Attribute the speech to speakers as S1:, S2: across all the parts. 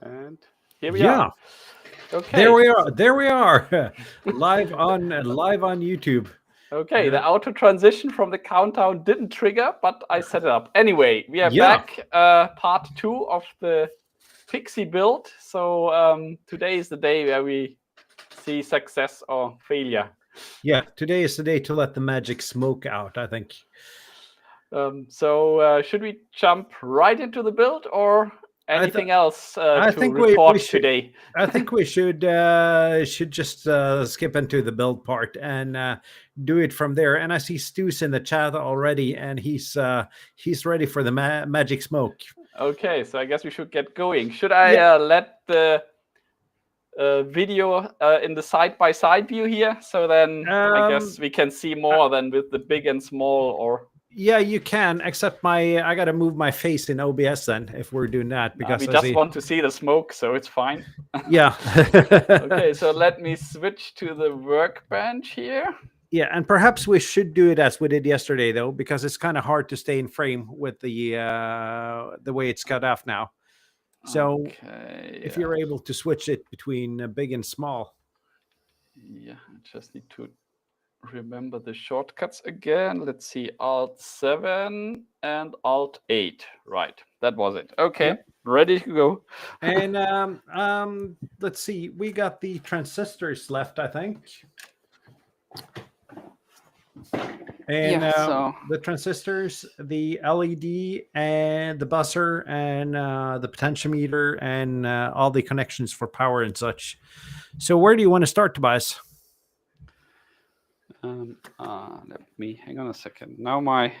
S1: And here we are. Okay.
S2: There we are. live on YouTube.
S1: Okay, the auto transition from the countdown didn't trigger, but I set it up. Anyway, we are back, part 2 of the Pixie build. So today is the day where we see success or failure.
S2: Yeah, today is the day to let the magic smoke out, I think.
S1: So should we jump right into the build or anything else to report today?
S2: I think we should just skip into the build part and do it from there. And I see Stu's in the chat already, and he's ready for the magic smoke.
S1: Okay, so I guess we should get going. Should I let the video in the side-by-side view here? So then I guess we can see more than with the big and small, or...
S2: Yeah, you can, except I got to move my face in OBS then if we're doing that. Because
S1: we just want to see the smoke, so it's fine.
S2: Yeah.
S1: Okay, so let me switch to the workbench here.
S2: Yeah, and perhaps we should do it as we did yesterday, though, because it's kind of hard to stay in frame with the way it's cut off now. So if you're able to switch it between big and small.
S1: Yeah, I just need to remember the shortcuts again. Let's see, Alt-7 and Alt-8. Right, that was it. Okay, ready to go.
S2: And let's see, we got the transistors left, I think. And the transistors, the LED, and the buzzer, and the potentiometer, and all the connections for power and such. So where do you want to start, Tobias?
S1: Let me hang on a second. Now my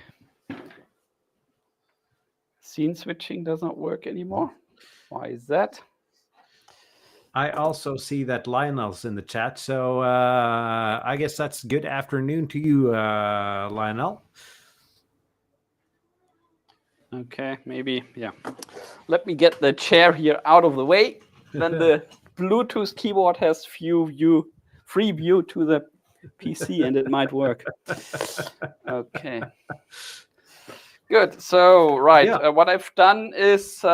S1: scene switching does not work anymore. Why is that?
S2: I also see that Lionel's in the chat, so I guess that's good afternoon to you, Lionel.
S1: Okay, maybe, yeah. Let me get the chair here out of the way. Then the Bluetooth keyboard has free view to the PC, and it might work. Okay. Good. So, what I've done is,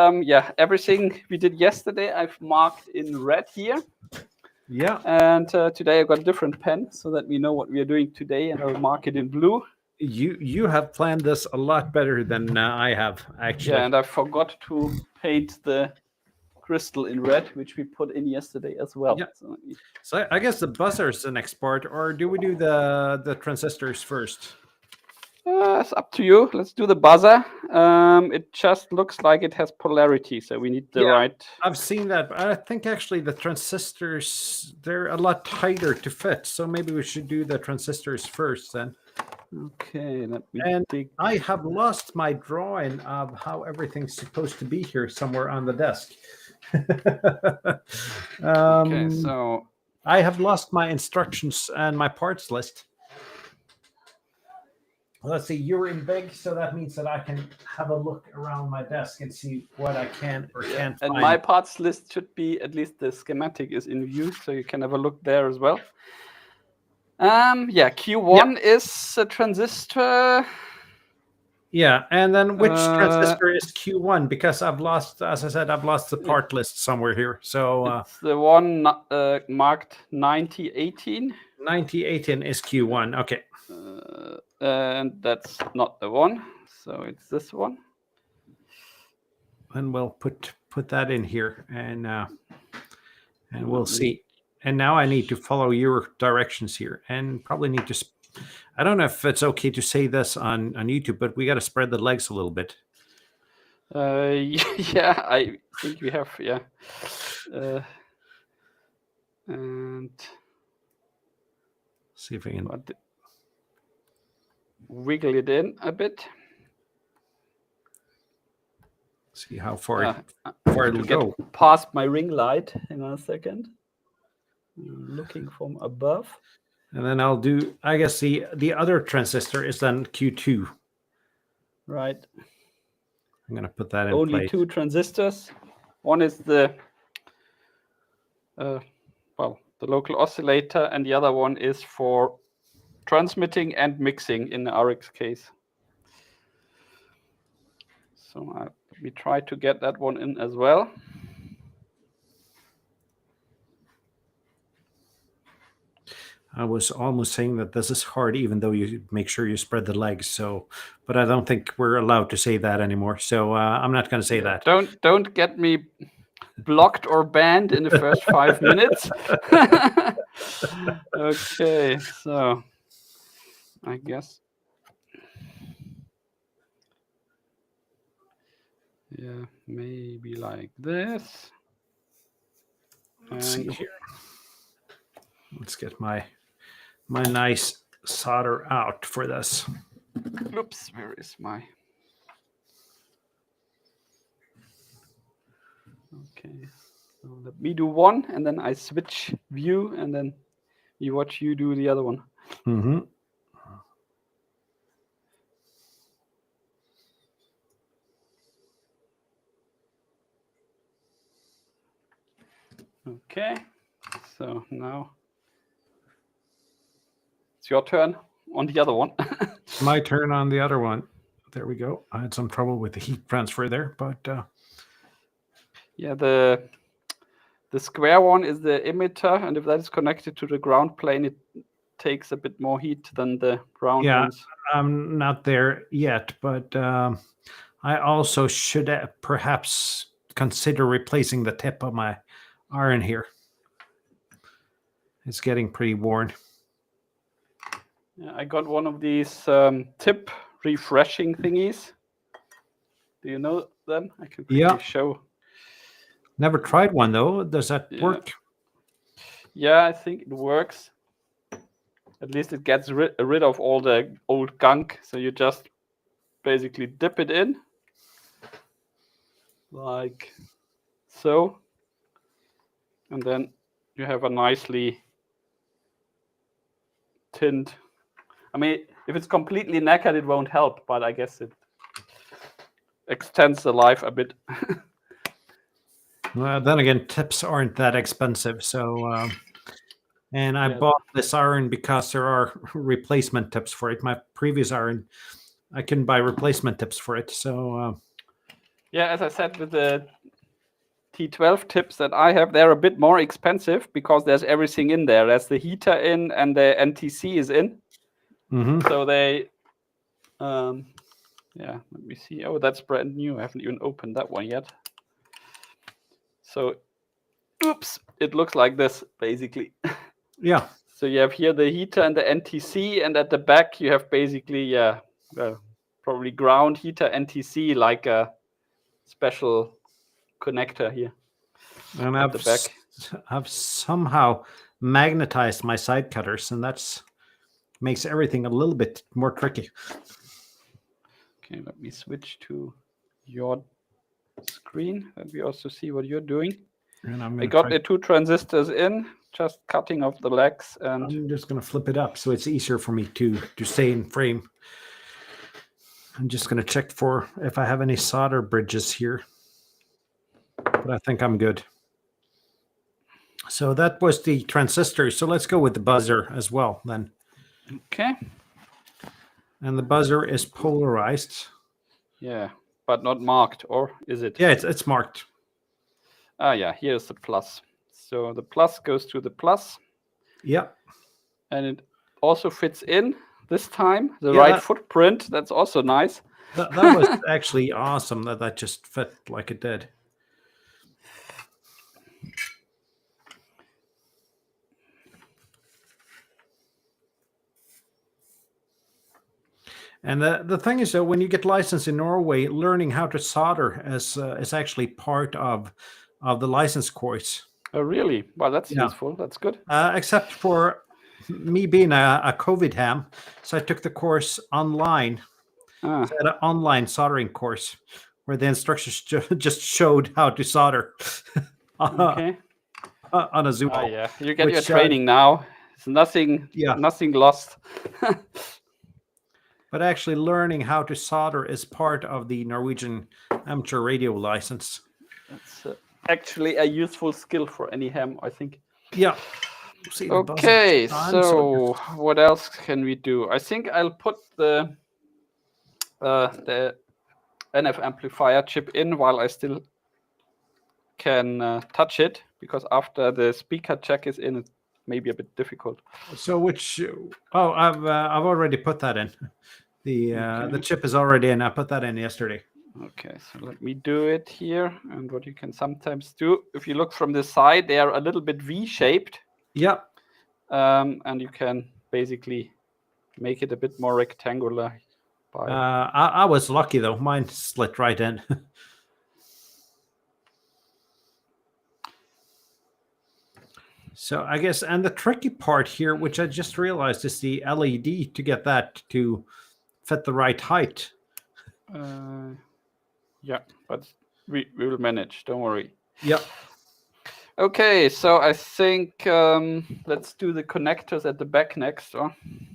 S1: everything we did yesterday, I've marked in red here.
S2: Yeah.
S1: And today I've got a different pen so that we know what we are doing today, and I'll mark it in blue.
S2: You have planned this a lot better than I have, actually.
S1: Yeah, and I forgot to paint the crystal in red, which we put in yesterday as well.
S2: Yeah. So I guess the buzzer is the next part, or do we do the transistors first?
S1: It's up to you. Let's do the buzzer. It just looks like it has polarity, so we need the right...
S2: I've seen that. But I think actually the transistors, they're a lot tighter to fit, so maybe we should do the transistors first then.
S1: Okay, let me
S2: I have lost my drawing of how everything's supposed to be here somewhere on the desk.
S1: Okay, so
S2: I have lost my instructions and my parts list. Let's see, you're in big, so that means that I can have a look around my desk and see what I can or can't find.
S1: And my parts list should be, at least the schematic is in view, so you can have a look there as well. Q1 is a transistor.
S2: Yeah, and then which transistor is Q1? Because I've lost, as I said, I've lost the part list somewhere here. So
S1: it's the one marked 9018.
S2: 9018 is Q1. Okay.
S1: And that's not the one, so it's this one.
S2: And we'll put that in here, and we'll see. And now I need to follow your directions here, and probably need to. I don't know if it's okay to say this on YouTube, but we got to spread the legs a little bit.
S1: Yeah, I think we have. Yeah, and
S2: see if we can
S1: wiggle it in a bit.
S2: See how far it'll go.
S1: Past my ring light. Hang on a second. Looking from above.
S2: And then I'll do, I guess the other transistor is then Q2.
S1: Right.
S2: I'm going to put that in
S1: Only
S2: place.
S1: 2 transistors. One is the local oscillator, and the other one is for transmitting and mixing in the RX case. So let me try to get that one in as well.
S2: I was almost saying that this is hard, even though you make sure you spread the legs. So, but I don't think we're allowed to say that anymore. So I'm not going to say that.
S1: Don't get me blocked or banned in the first 5 minutes. Okay, so I guess. Yeah, maybe like this.
S2: Let's see here. Let's get my nice solder out for this.
S1: Oops, where is my? Okay, so let me do one, and then I switch view, and then you watch you do the other one.
S2: Mm-hmm.
S1: Okay, so now it's your turn on the other one.
S2: My turn on the other one. There we go. I had some trouble with the heat transfer there, but
S1: yeah, the square one is the emitter, and if that is connected to the ground plane, it takes a bit more heat than the round ones.
S2: I'm not there yet, but I also should perhaps consider replacing the tip of my iron here. It's getting pretty worn.
S1: Yeah, I got one of these tip refreshing thingies. Do you know them? I can quickly show.
S2: Never tried one though. Does that work?
S1: Yeah, I think it works. At least it gets rid of all the old gunk. So you just basically dip it in like so. And then you have a nicely tinned. I mean, if it's completely knackered, it won't help, but I guess it extends the life a bit.
S2: Well, then again, tips aren't that expensive. So, and I bought this iron because there are replacement tips for it. My previous iron, I can buy replacement tips for it. So,
S1: yeah, as I said, with the T12 tips that I have, they're a bit more expensive because there's everything in there. There's the heater in and the NTC is in. So they, yeah, let me see. Oh, that's brand new. I haven't even opened that one yet. So, oops, it looks like this basically.
S2: Yeah.
S1: So you have here the heater and the NTC, and at the back you have basically, probably ground heater NTC, like a special connector here.
S2: And I've somehow magnetized my side cutters, and that's makes everything a little bit more tricky.
S1: Okay, let me switch to your screen and we also see what you're doing. And I got the two transistors in, just cutting off the legs, and
S2: I'm just going to flip it up so it's easier for me to stay in frame. I'm just going to check for if I have any solder bridges here, but I think I'm good. So that was the transistor. So let's go with the buzzer as well then.
S1: Okay.
S2: And the buzzer is polarized.
S1: Yeah, but not marked, or is it?
S2: Yeah, it's marked.
S1: Ah, yeah, here's the plus. So the plus goes to the plus.
S2: Yeah.
S1: And it also fits in this time, the right footprint. That's also nice.
S2: That was actually awesome that just fit like it did. And the thing is that when you get licensed in Norway, learning how to solder is actually part of the license course.
S1: Oh, really? Well, that's useful. That's good.
S2: Except for me being a COVID ham, so I took the course online. So I had an online soldering course where the instructors just showed how to solder.
S1: Okay.
S2: On a Zoom.
S1: Oh, yeah, you get your training now. It's nothing lost.
S2: But actually learning how to solder is part of the Norwegian amateur radio license.
S1: That's actually a useful skill for any ham, I think.
S2: Yeah.
S1: Okay, so what else can we do? I think I'll put the NF amplifier chip in while I still can touch it, because after the speaker check is in, maybe a bit difficult.
S2: So which? Oh, I've already put that in. The chip is already in. I put that in yesterday.
S1: Okay, so let me do it here. And what you can sometimes do, if you look from the side, they are a little bit V-shaped.
S2: Yep.
S1: And you can basically make it a bit more rectangular.
S2: I was lucky though. Mine split right in. So I guess, and the tricky part here, which I just realized, is the LED to get that to fit the right height.
S1: Yeah, but we will manage. Don't worry.
S2: Yep.
S1: Okay, so I think let's do the connectors at the back next.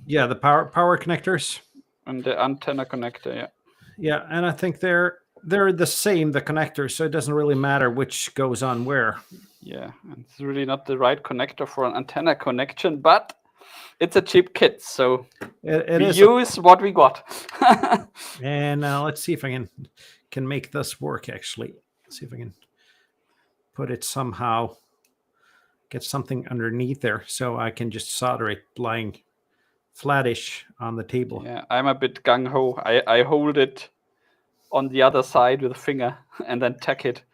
S2: Yeah, the power connectors.
S1: And the antenna connector, yeah.
S2: Yeah, and I think they're the same, the connectors, so it doesn't really matter which goes on where.
S1: Yeah, and it's really not the right connector for an antenna connection, but it's a cheap kit, so we use what we got.
S2: And let's see if I can make this work, actually. Let's see if I can put it somehow, get something underneath there, so I can just solder it lying flattish on the table.
S1: Yeah, I'm a bit gung-ho. I hold it on the other side with a finger and then tack it.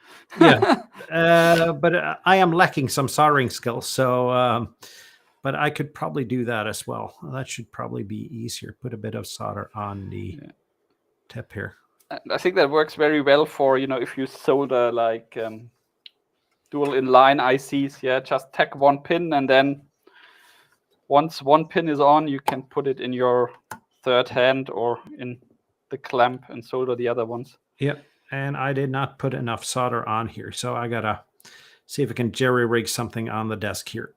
S2: Yeah, but I am lacking some soldering skills, so but I could probably do that as well. That should probably be easier. Put a bit of solder on the tip here.
S1: I think that works very well for, if you solder like dual inline ICs. Yeah, just tack one pin, and then once one pin is on, you can put it in your third hand or in the clamp and solder the other ones.
S2: Yep, and I did not put enough solder on here, so I gotta see if I can jerry-rig something on the desk here.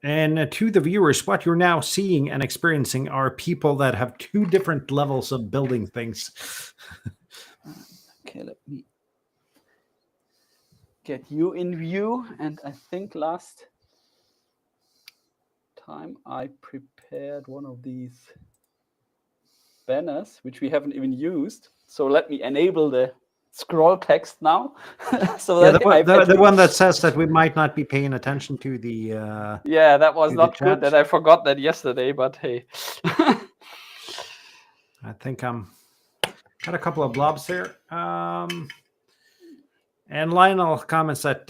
S2: And to the viewers, what you're now seeing and experiencing are people that have two different levels of building things.
S1: Okay, let me get you in view. And I think last time I prepared one of these banners, which we haven't even used. So let me enable the scroll text now. So
S2: yeah, the one that says that we might not be paying attention to the
S1: yeah, that was not good that I forgot that yesterday, but hey.
S2: I think got a couple of blobs there. And Lionel comments that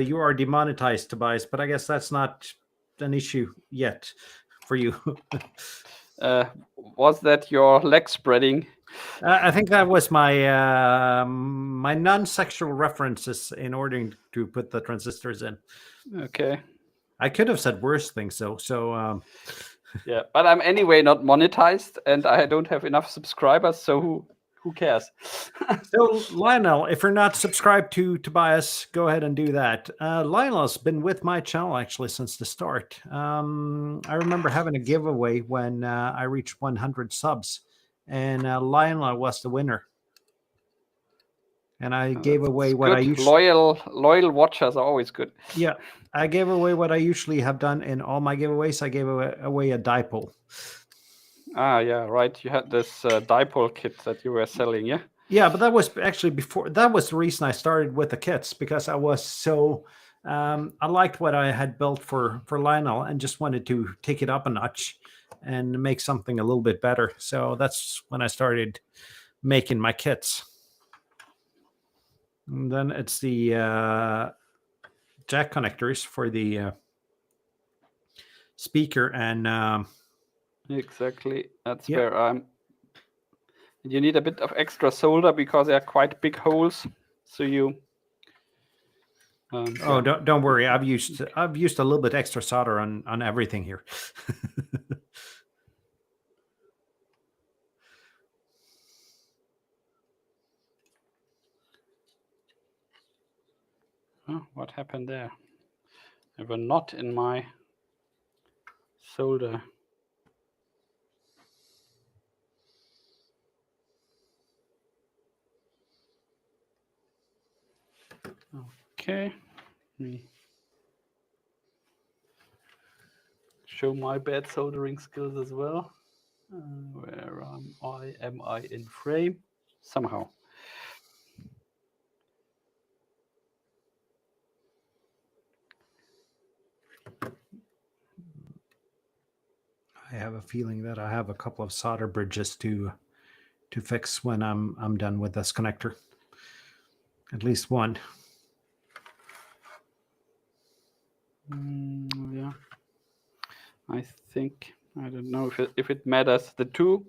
S2: you are demonetized, Tobias, but I guess that's not an issue yet for you.
S1: Was that your leg spreading?
S2: I think that was my my non-sexual references in order to put the transistors in.
S1: Okay.
S2: I could have said worse things though. So
S1: yeah, but I'm anyway not monetized, and I don't have enough subscribers, so who cares?
S2: So Lionel, if you're not subscribed to Tobias, go ahead and do that. Lionel's been with my channel actually since the start. I remember having a giveaway when I reached 100 subs, and Lionel was the winner. And I gave away what I usually...
S1: Loyal watchers are always good.
S2: Yeah, I gave away what I usually have done in all my giveaways. I gave away a dipole.
S1: Ah, yeah, right. You had this dipole kit that you were selling, yeah?
S2: Yeah, but that was actually before. That was the reason I started with the kits, because I was so... I liked what I had built for Lionel and just wanted to take it up a notch and make something a little bit better. So that's when I started making my kits. And then it's the jack connectors for the speaker, and
S1: exactly. That's where I'm. You need a bit of extra solder because they are quite big holes. So you.
S2: Oh, don't worry. I've used a little bit extra solder on everything here.
S1: Oh, what happened there? I have a knot in my solder. Okay. Let me show my bad soldering skills as well. Where am I in frame? Somehow.
S2: I have a feeling that I have a couple of solder bridges to fix when I'm done with this connector. At least one.
S1: Yeah, I think, I don't know if it matters. The two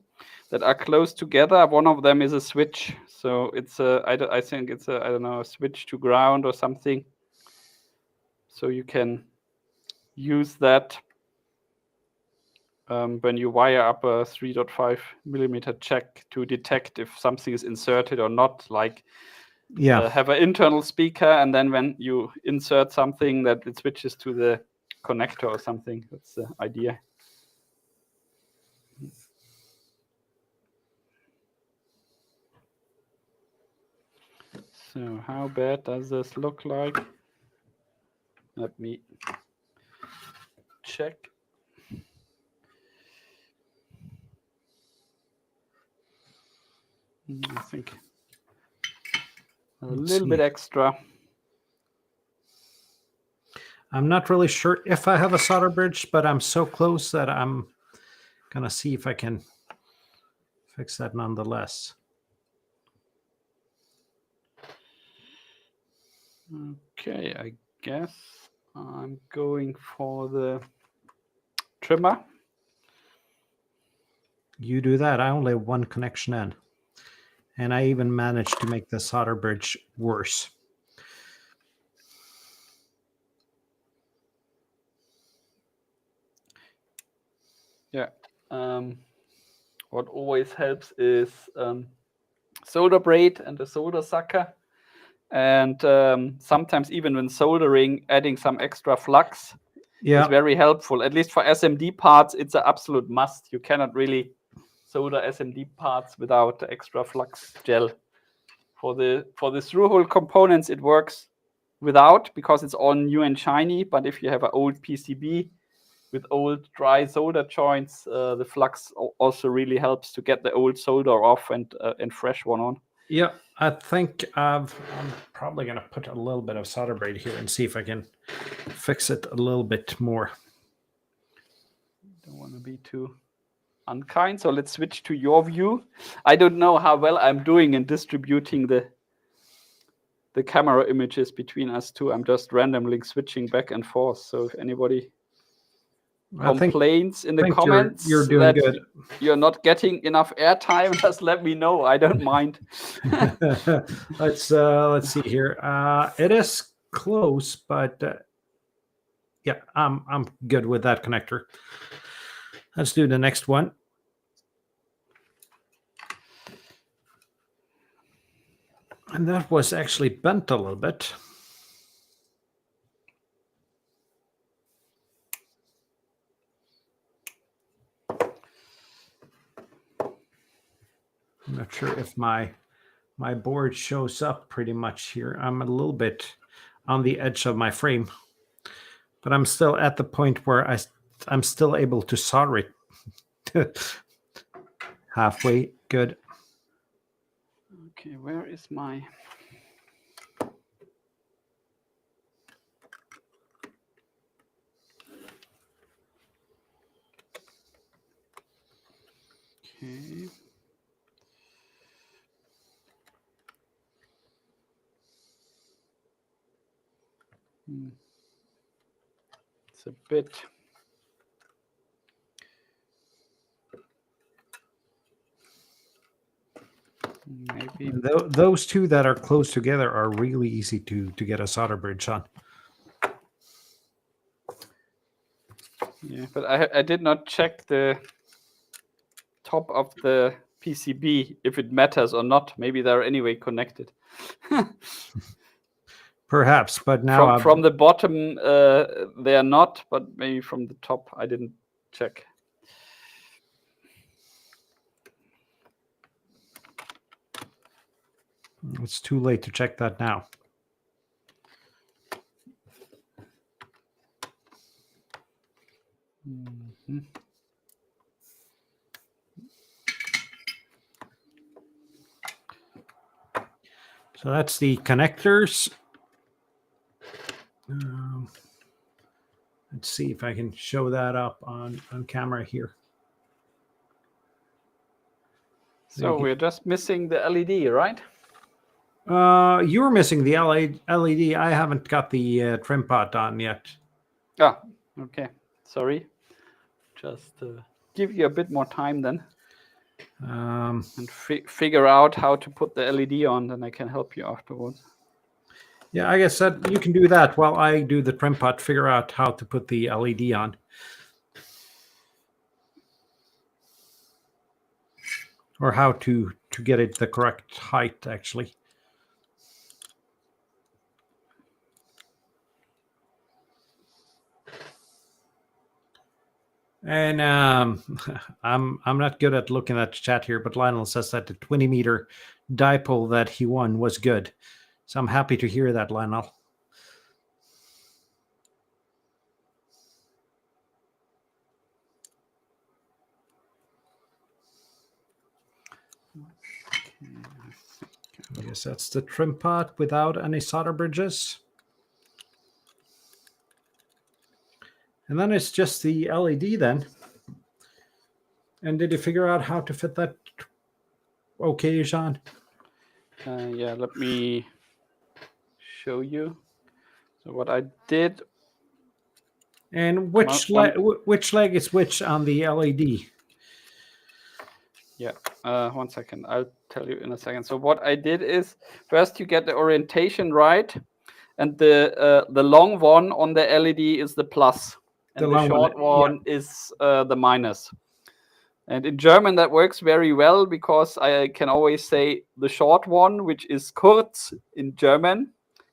S1: that are close together, one of them is a switch, so it's I think it's a, I don't know, a switch to ground or something. So you can use that when you wire up a 3.5 millimeter jack to detect if something is inserted or not. Like, have an internal speaker, and then when you insert something, that it switches to the connector or something. That's the idea. So how bad does this look like? Let me check. I think a little bit extra.
S2: I'm not really sure if I have a solder bridge, but I'm so close that I'm gonna see if I can fix that nonetheless.
S1: Okay, I guess I'm going for the trimmer.
S2: You do that. I only have one connection in. And I even managed to make the solder bridge worse.
S1: Yeah. What always helps is solder braid and a solder sucker. And sometimes even when soldering, adding some extra flux is very helpful. At least for SMD parts, it's an absolute must. You cannot really solder SMD parts without extra flux gel. For the through-hole components, it works without, because it's all new and shiny. But if you have an old PCB with old dry solder joints, the flux also really helps to get the old solder off and fresh one on.
S2: Yeah, I think I'm probably going to put a little bit of solder braid here and see if I can fix it a little bit more.
S1: Don't want to be too unkind, so let's switch to your view. I don't know how well I'm doing in distributing the camera images between us two. I'm just randomly switching back and forth. So if anybody complains in the comments
S2: you're doing
S1: that
S2: good.
S1: You're not getting enough airtime, just let me know. I don't mind.
S2: Let's see here. It is close, but yeah, I'm good with that connector. Let's do the next one. And that was actually bent a little bit. I'm not sure if my board shows up pretty much here. I'm a little bit on the edge of my frame, but I'm still at the point where I'm still able to solder it halfway. Good.
S1: Okay, where is my... Okay. It's a bit... Maybe
S2: those two that are close together are really easy to get a solder bridge on.
S1: Yeah, but I did not check the top of the PCB if it matters or not. Maybe they're anyway connected.
S2: Perhaps, but now
S1: from the bottom they are not, but maybe from the top I didn't check.
S2: It's too late to check that now.
S1: Mm-hmm.
S2: So that's the connectors. Let's see if I can show that up on camera here.
S1: So we're just missing the LED, right?
S2: You're missing the LED. I haven't got the trim pot on yet.
S1: Ah, okay. Sorry. Just give you a bit more time then. And figure out how to put the LED on, then I can help you afterwards.
S2: Yeah, I guess that you can do that while I do the trim pot, figure out how to put the LED on. Or how to get it the correct height, actually. And I'm not good at looking at the chat here, but Lionel says that the 20-meter dipole that he won was good. So I'm happy to hear that, Lionel. I guess that's the trim pot without any solder bridges. And then it's just the LED then. And did you figure out how to fit that okay, Jean?
S1: Yeah, let me show you. So what I did.
S2: And which leg is which on the LED?
S1: Yeah, 1 second. I'll tell you in a second. So what I did is, first you get the orientation right, and the long one on the LED is the plus, and the short one is the minus. And in German that works very well because I can always say the short one, which is kurz in German.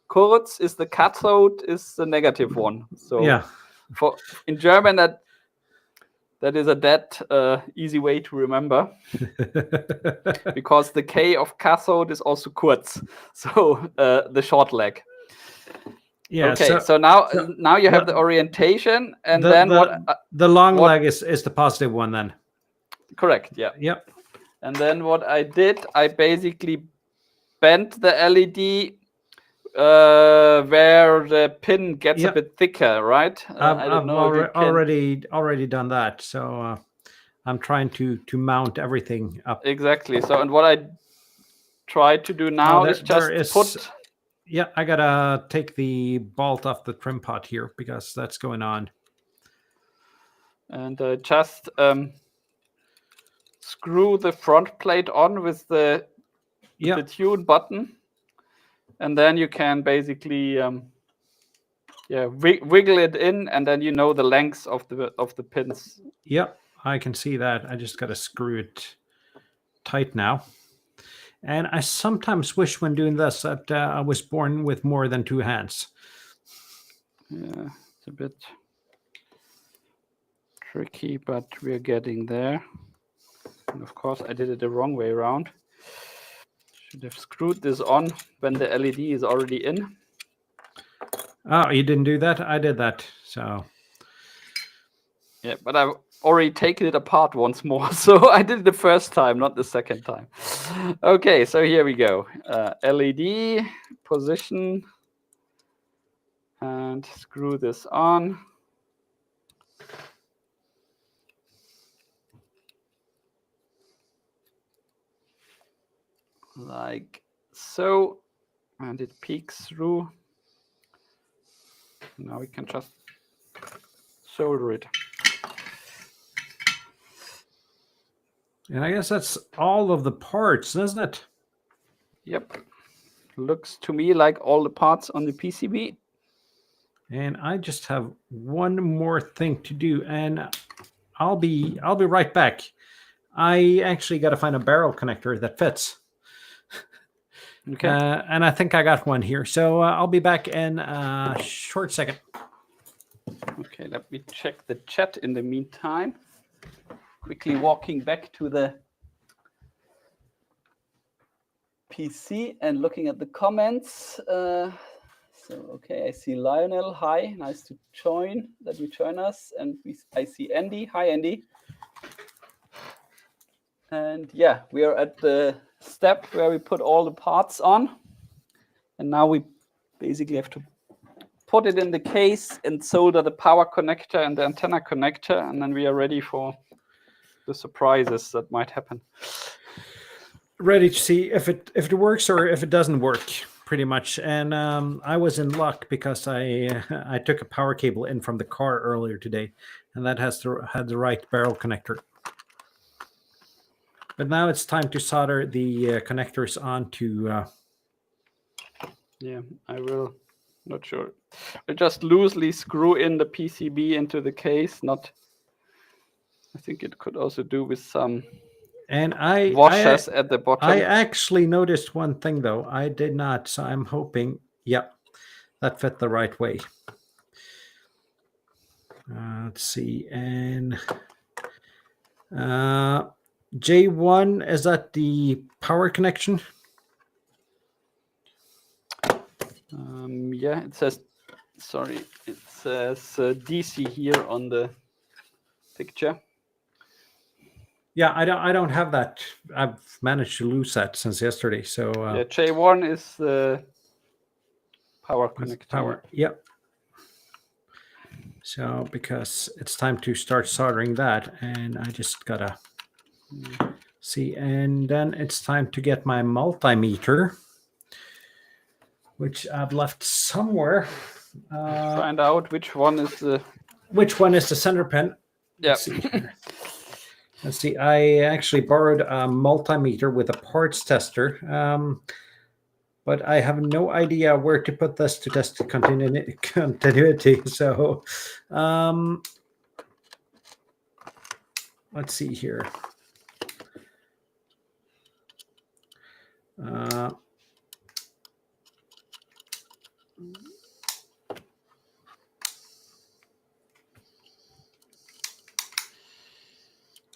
S1: Kurz is the cathode, is the negative one. So
S2: yeah,
S1: in German that is a dead easy way to remember because the K of cathode is also kurz, so the short leg. Yeah. Okay. So now you have the orientation, and then
S2: the long leg is the positive one then.
S1: Correct. Yeah.
S2: Yep.
S1: And then what I did, I basically bent the LED where the pin gets a bit thicker, right?
S2: I've already done that. So I'm trying to mount everything up.
S1: Exactly. So, and what I try to do now is just put.
S2: Yeah, I gotta take the bolt off the trim pot here because that's going on.
S1: And just screw the front plate on with the tune button, and then you can basically wiggle it in, and then you know the lengths of the pins.
S2: Yep, I can see that. I just got to screw it tight now. And I sometimes wish when doing this that I was born with more than two hands.
S1: Yeah, it's a bit tricky, but we're getting there. And of course, I did it the wrong way around. Should have screwed this on when the LED is already in.
S2: Oh, you didn't do that? I did that. So.
S1: Yeah, but I've already taken it apart once more. So I did it the first time, not the second time. Okay, so here we go. LED position. And screw this on. Like so, and it peeks through. Now we can just solder it.
S2: And I guess that's all of the parts, doesn't it?
S1: Yep. Looks to me like all the parts on the PCB.
S2: And I just have one more thing to do, and I'll be right back. I actually got to find a barrel connector that fits.
S1: Okay.
S2: And I think I got one here. So I'll be back in a short second.
S1: Okay, let me check the chat in the meantime. Quickly walking back to the PC and looking at the comments. Okay, I see Lionel. Hi, nice to join us. And I see Andy. Hi, Andy. And yeah, we are at the step where we put all the parts on. And now we basically have to put it in the case and solder the power connector and the antenna connector. And then we are ready for the surprises that might happen.
S2: ready to see if it works or if it doesn't work, pretty much. And I was in luck because I took a power cable in from the car earlier today, and that had the right barrel connector. But now it's time to solder the connectors onto.
S1: Yeah, I will. Not sure. I just loosely screw in the PCB into the case. Not. I think it could also do with some
S2: And
S1: washers at the bottom.
S2: I actually noticed one thing though. I did not, so I'm hoping. Yeah, that fit the right way. Let's see, and J1, is that the power connection?
S1: Yeah, it says. Sorry, it says DC here on the picture.
S2: Yeah, I don't have that. I've managed to lose that since yesterday. So
S1: yeah, J1 is the power connector.
S2: Power. Yep. So because it's time to start soldering that, and I just gotta see, and then it's time to get my multimeter, which I've left somewhere.
S1: Find out which one is the
S2: center pin.
S1: Yeah.
S2: Let's see here. Let's see. I actually borrowed a multimeter with a parts tester, but I have no idea where to put this to test the continuity. So let's see here.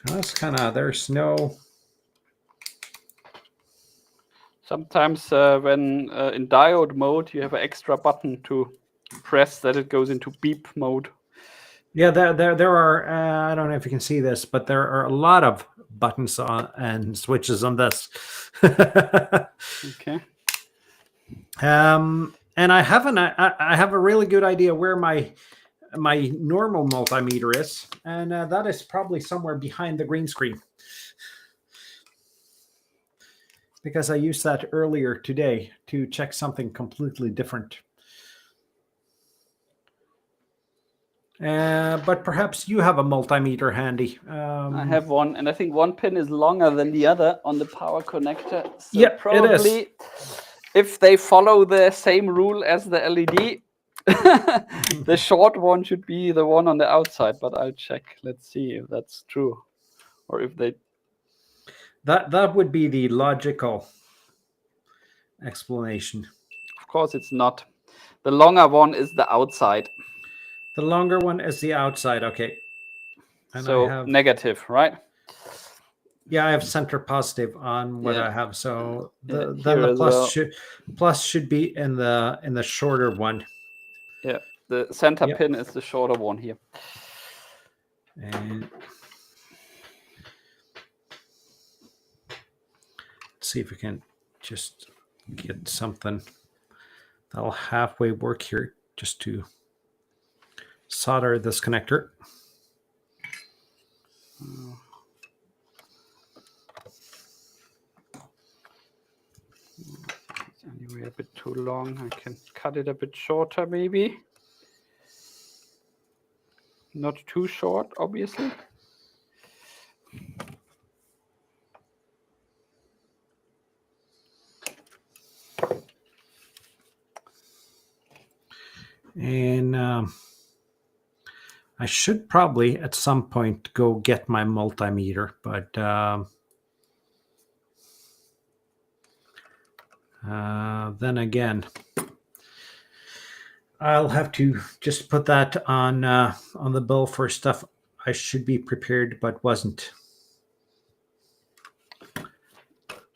S2: That's kind of, there's no.
S1: Sometimes when in diode mode, you have an extra button to press that it goes into beep mode.
S2: Yeah, there are. I don't know if you can see this, but there are a lot of buttons on and switches on this.
S1: Okay.
S2: And I have a really good idea where my normal multimeter is, and that is probably somewhere behind the green screen, because I used that earlier today to check something completely different. But perhaps you have a multimeter handy.
S1: I have one, and I think one pin is longer than the other on the power connector. So
S2: yeah,
S1: probably
S2: it is.
S1: If they follow the same rule as the LED, the short one should be the one on the outside. But I'll check. Let's see if that's true, or if they.
S2: That would be the logical explanation.
S1: Of course, it's not. The longer one is the outside.
S2: The longer one is the outside. Okay.
S1: And so I have negative, right?
S2: Yeah, I have center positive on what I have. So then the plus should be in the shorter one.
S1: Yeah, the center pin is the shorter one here.
S2: And let's see if we can just get something that'll halfway work here, just to solder this connector.
S1: It's anyway a bit too long. I can cut it a bit shorter, maybe. Not too short, obviously.
S2: And I should probably at some point go get my multimeter, but then again, I'll have to just put that on the bill for stuff I should be prepared but wasn't.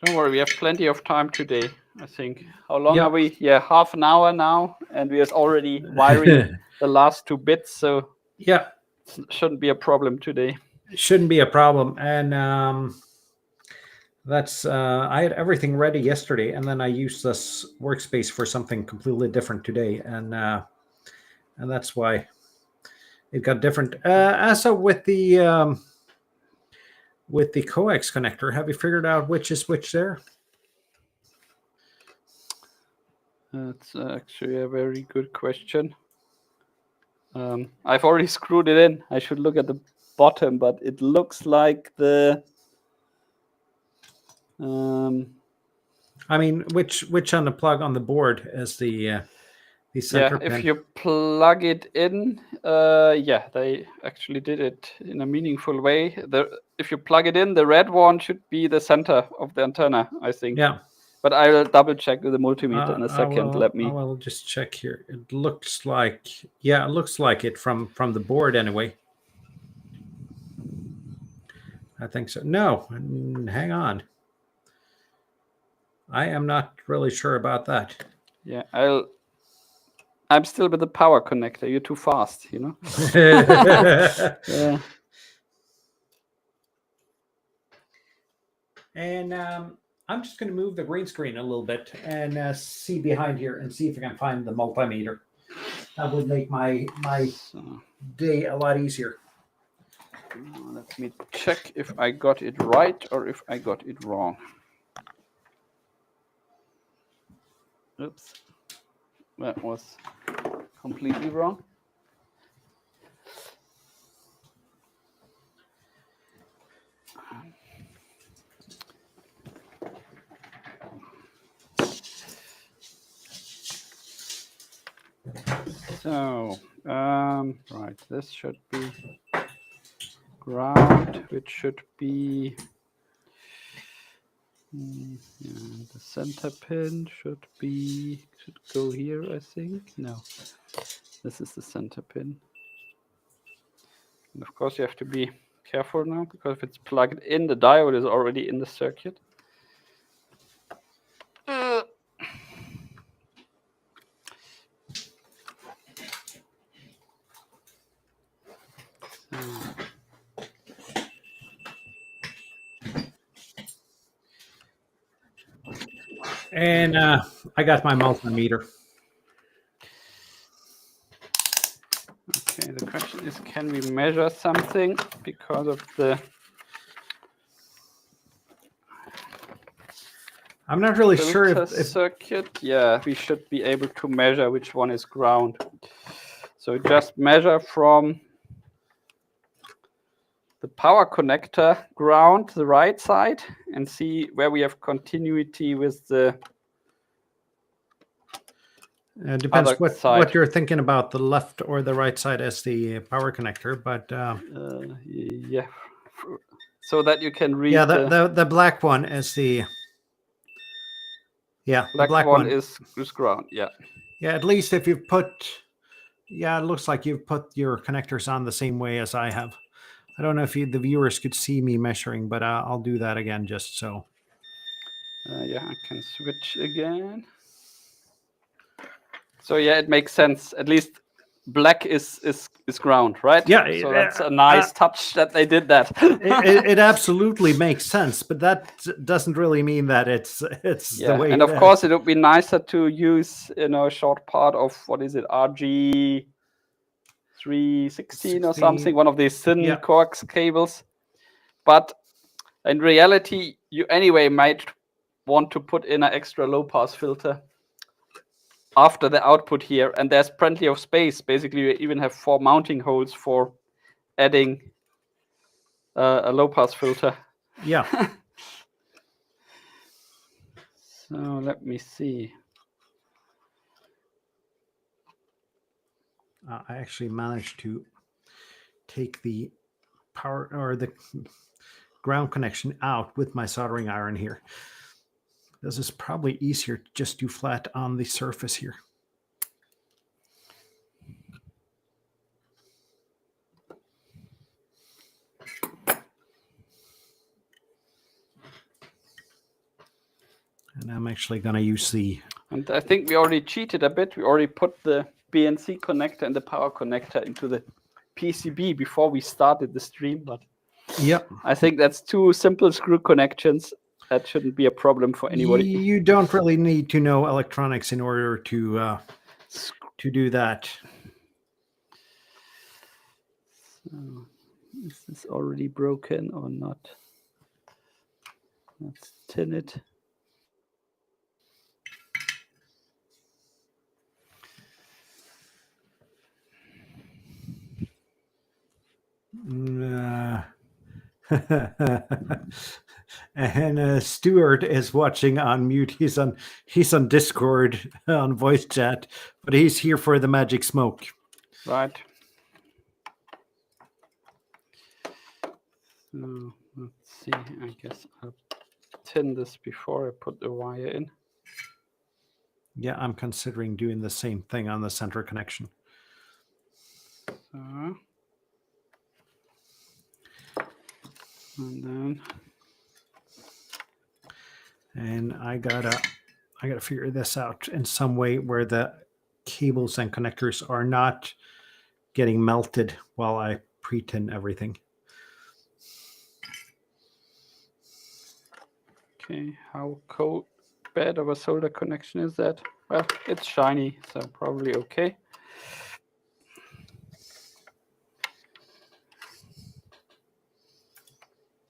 S1: Don't worry, we have plenty of time today, I think. How long are we? Yeah, half an hour now, and we are already wiring the last 2 bits, so
S2: yeah,
S1: it shouldn't be a problem today.
S2: It shouldn't be a problem, and that's I had everything ready yesterday, and then I used this workspace for something completely different today, and that's why it got different. Also with the with the coax connector. Have you figured out which is which there?
S1: That's actually a very good question. I've already screwed it in. I should look at the bottom, but it looks like the.
S2: I mean, which on the plug on the board as the center pin?
S1: If you plug it in, they actually did it in a meaningful way. If you plug it in, the red one should be the center of the antenna, I think.
S2: Yeah.
S1: But I will double check with the multimeter in a second.
S2: I will just check here. It looks like, it looks like it from the board anyway. I think so. No, hang on. I am not really sure about that.
S1: Yeah, I'm still with the power connector. You're too fast, you know. Yeah.
S2: And I'm just going to move the green screen a little bit and see behind here and see if I can find the multimeter. That would make my day a lot easier.
S1: Let me check if I got it right or if I got it wrong. Oops. That was completely wrong. So, right, this should be ground, which should be the center pin should go here, I think. No, this is the center pin. And of course, you have to be careful now, because if it's plugged in, the diode is already in the circuit.
S2: And I got my multimeter.
S1: Okay, the question is, can we measure something because of the...
S2: I'm not really sure if
S1: circuit. Yeah, we should be able to measure which one is ground. So just measure from the power connector ground, the right side, and see where we have continuity with the
S2: depends what you're thinking about, the left or the right side as the power connector, but
S1: yeah, so that you can read.
S2: Yeah, the black one is the
S1: black one is ground. Yeah.
S2: Yeah, at least if you've put, it looks like you've put your connectors on the same way as I have. I don't know if the viewers could see me measuring, but I'll do that again just so.
S1: Yeah, I can switch again. So yeah, it makes sense. At least black is ground, right?
S2: Yeah.
S1: So that's a nice touch that they did that.
S2: it absolutely makes sense, but that doesn't really mean that it's the way.
S1: And of course, it would be nicer to use a short part of what is it, RG 316 or something, one of these thin coax cables. But in reality, you anyway might want to put in an extra low pass filter after the output here, and there's plenty of space. Basically, you even have 4 mounting holes for adding a low pass filter.
S2: Yeah.
S1: So let me see.
S2: I actually managed to take the power or the ground connection out with my soldering iron here. This is probably easier to just do flat on the surface here. And I'm actually going to use the...
S1: And I think we already cheated a bit. We already put the BNC connector and the power connector into the PCB before we started the stream. But I think that's 2 simple screw connections. That shouldn't be a problem for anybody.
S2: You don't really need to know electronics in order to do that.
S1: So, is this already broken or not? Let's tin it.
S2: And Stuart is watching on mute. He's on Discord on voice chat, but he's here for the magic smoke.
S1: Right. So let's see. I guess I'll tin this before I put the wire in.
S2: Yeah, I'm considering doing the same thing on the center connection.
S1: So, and then,
S2: and I gotta figure this out in some way where the cables and connectors are not getting melted while I pre-tin everything.
S1: okay, how bad of a solder connection is that? Well, it's shiny, so probably okay.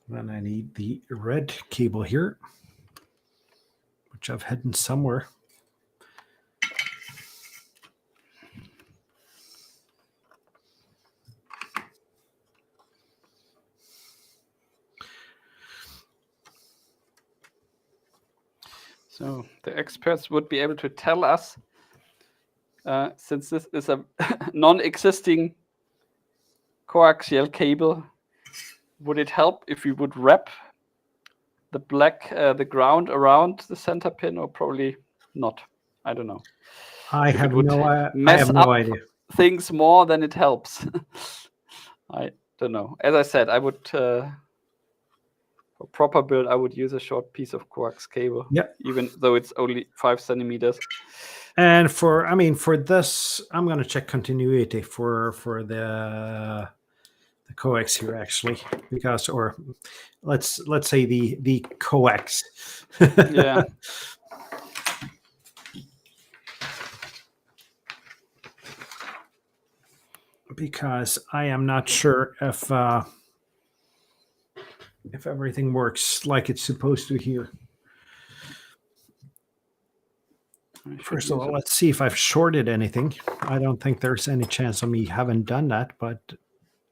S2: Then I need the red cable here, which I've hidden somewhere.
S1: So the experts would be able to tell us, since this is a non-existing coaxial cable, would it help if we would wrap the ground around the center pin, or probably not? I don't know.
S2: I have no idea.
S1: Things more than it helps. I don't know. As I said, I would for proper build, I would use a short piece of coax cable.
S2: Yep.
S1: Even though it's only 5 centimeters.
S2: And for this, I'm going to check continuity for the coax here, actually, because, or let's say the coax.
S1: Yeah.
S2: Because I am not sure if everything works like it's supposed to here. First of all, let's see if I've shorted anything. I don't think there's any chance of me having done that, but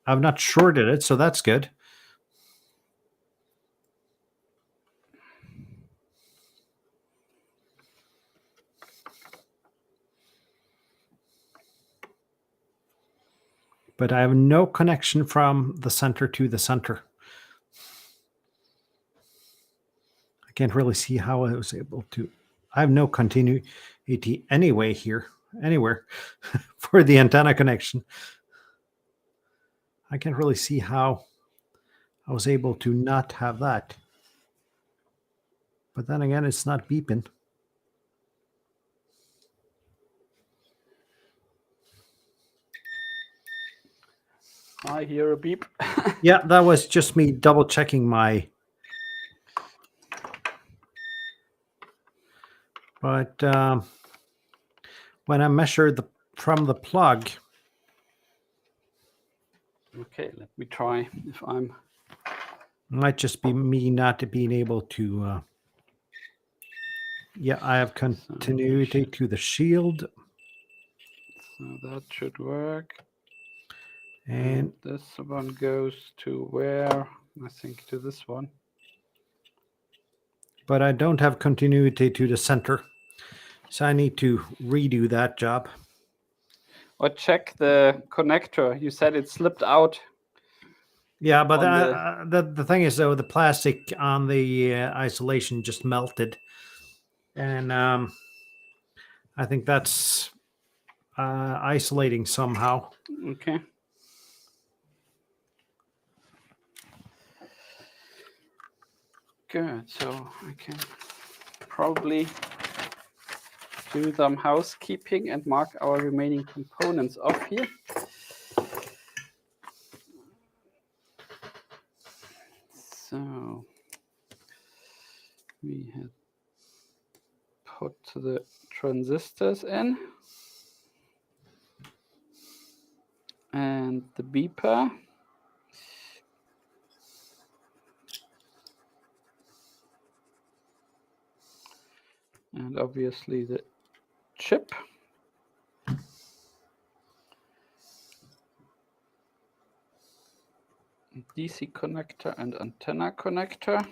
S2: I've not shorted it, so that's good. But I have no connection from the center to the center. I can't really see how I was able to. I have no continuity anywhere for the antenna connection. I can't really see how I was able to not have that. But then again, it's not beeping.
S1: I hear a beep.
S2: Yeah, that was just me double checking my. But when I measured from the plug.
S1: Okay, let me try if I'm.
S2: Might just be me not being able to. Yeah, I have continuity to the shield.
S1: So that should work.
S2: And
S1: this one goes to where? I think to this one.
S2: But I don't have continuity to the center. So I need to redo that job.
S1: Or check the connector. You said it slipped out.
S2: Yeah, but the thing is, though, the plastic on the isolation just melted. And I think that's isolating somehow.
S1: Okay. Good. So I can probably do some housekeeping and mark our remaining components off here. So we had put the transistors in and the beeper. And obviously the chip. DC connector and antenna connector.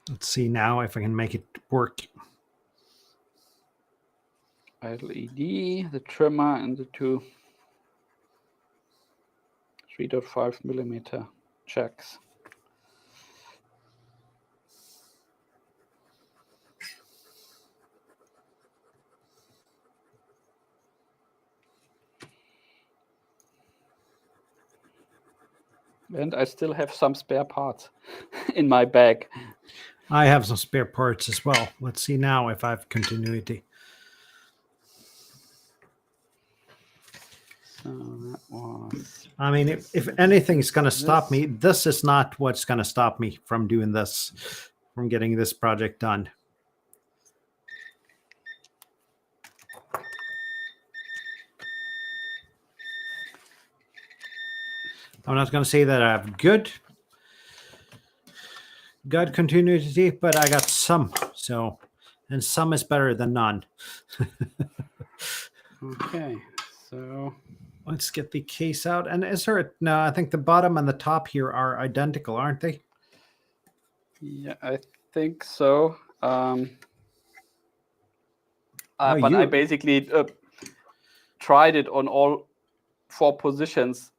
S2: Let's see now if I can make it work.
S1: LED, the trimmer, and the two 3.5 millimeter jacks. And I still have some spare parts in my bag.
S2: I have some spare parts as well. Let's see now if I have continuity.
S1: So that was...
S2: I mean, if anything's going to stop me, this is not what's going to stop me from doing this, from getting this project done. I'm not going to say that I have good continuity, but I got some. So, and some is better than none.
S1: Okay, so
S2: let's get the case out. And is there no? I think the bottom and the top here are identical, aren't they?
S1: Yeah, I think so. But I basically tried it on all 4 positions,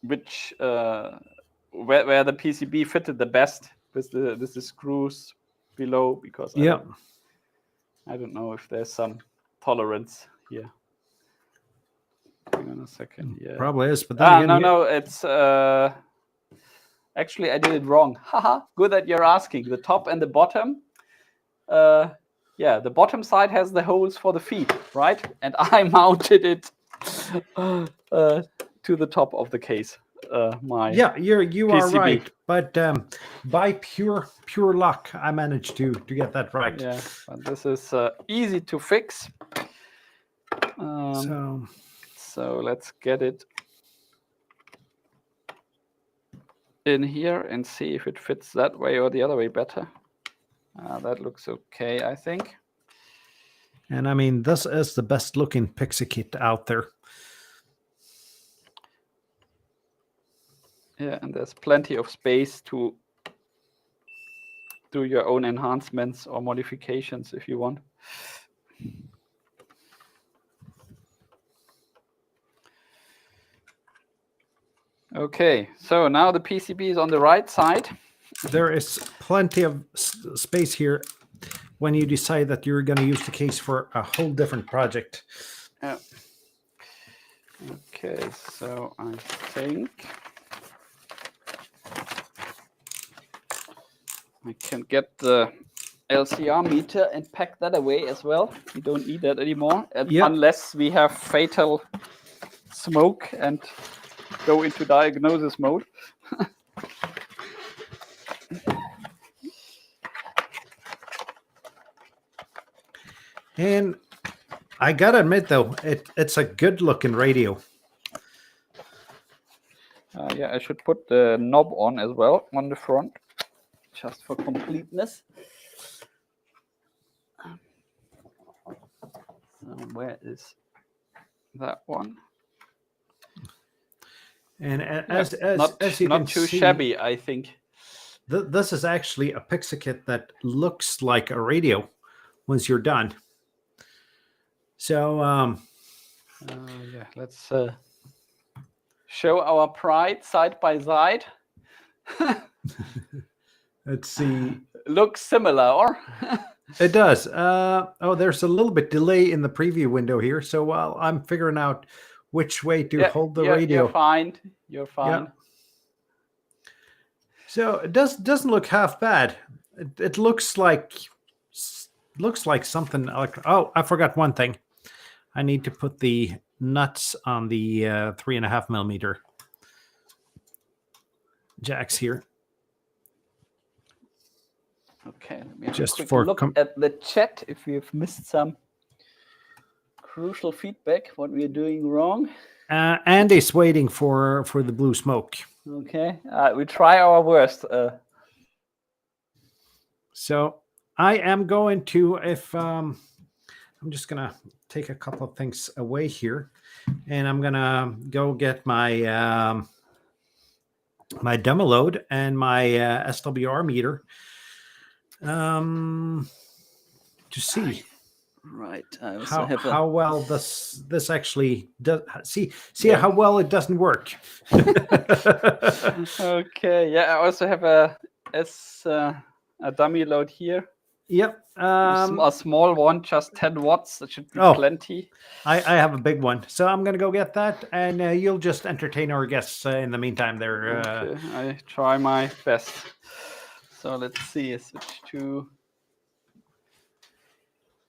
S1: which where the PCB fitted the best with the screws below, because I don't know if there's some tolerance here. Hang on a second. Yeah,
S2: probably is. But then again,
S1: no, it's actually I did it wrong. Haha, good that you're asking. The top and the bottom. Yeah, the bottom side has the holes for the feet, right? And I mounted it to the top of the case.
S2: You
S1: PCB.
S2: are right, but by pure luck, I managed to get that right.
S1: Yeah, but this is easy to fix. So let's get it in here and see if it fits that way or the other way better. That looks okay, I think.
S2: And I mean, this is the best looking Pixie kit out there.
S1: Yeah, and there's plenty of space to do your own enhancements or modifications if you want. Okay, so now the PCB is on the right side.
S2: There is plenty of space here when you decide that you're going to use the case for a whole different project.
S1: Yeah. Okay, so I think I can get the LCR meter and pack that away as well. We don't need that anymore, unless we have fatal smoke and go into diagnosis mode.
S2: And I gotta admit, though, it's a good-looking radio.
S1: Yeah, I should put the knob on as well on the front, just for completeness. So where is that one?
S2: And as you
S1: not
S2: can
S1: too
S2: see,
S1: shabby, I think.
S2: This is actually a Pixie kit that looks like a radio once you're done. So,
S1: yeah, let's show our pride side by side.
S2: Let's see.
S1: Looks similar, or?
S2: It does. Oh, there's a little bit delay in the preview window here. So while I'm figuring out which way to hold the radio.
S1: You're fine. You're fine.
S2: Yeah. So it doesn't look half bad. It looks like something like. Oh, I forgot one thing. I need to put the nuts on the 3.5 millimeter jacks here.
S1: Okay, let me have
S2: just
S1: a quick
S2: for
S1: look at the chat if we've missed some crucial feedback, what we're doing wrong.
S2: Andy's waiting for the blue smoke.
S1: Okay, we try our worst.
S2: So I am going to, if I'm just gonna take a couple of things away here, and I'm gonna go get my my demo load and my SWR meter to see
S1: Right. I also have
S2: how well this actually does. See
S1: Yeah.
S2: how well it doesn't work.
S1: Okay. Yeah. I also have a dummy load here.
S2: Yep.
S1: A small one, just 10 watts. That should be
S2: Oh.
S1: plenty.
S2: I have a big one, so I'm gonna go get that, and you'll just entertain our guests in the meantime. There.
S1: Okay. I try my best. So let's see. Switch to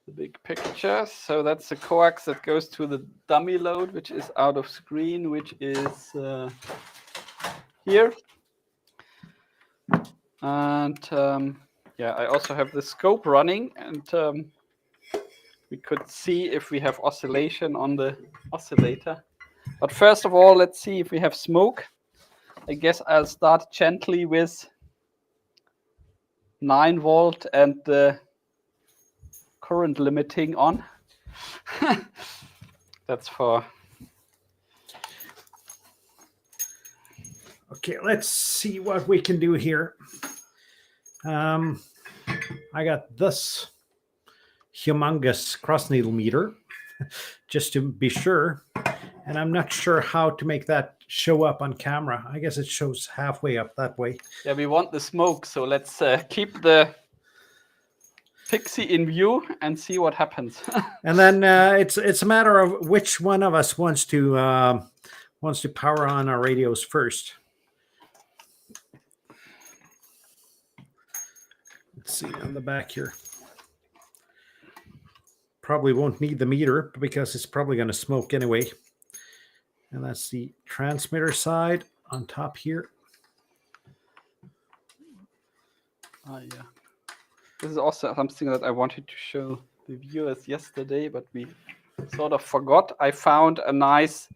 S1: the big picture. So that's the coax that goes to the dummy load, which is out of screen, which is here. And yeah, I also have the scope running, and we could see if we have oscillation on the oscillator. But first of all, let's see if we have smoke. I guess I'll start gently with 9 volt and the current limiting on. That's for...
S2: Okay, let's see what we can do here. I got this humongous cross needle meter just to be sure, and I'm not sure how to make that show up on camera. I guess it shows halfway up that way.
S1: Yeah, we want the smoke, so let's keep the Pixie in view and see what happens.
S2: And then it's a matter of which one of us wants to power on our radios first. Let's see on the back here. Probably won't need the meter because it's probably going to smoke anyway. And that's the transmitter side on top here.
S1: Yeah. This is also something that I wanted to show the viewers yesterday, but we sort of forgot. I found a nice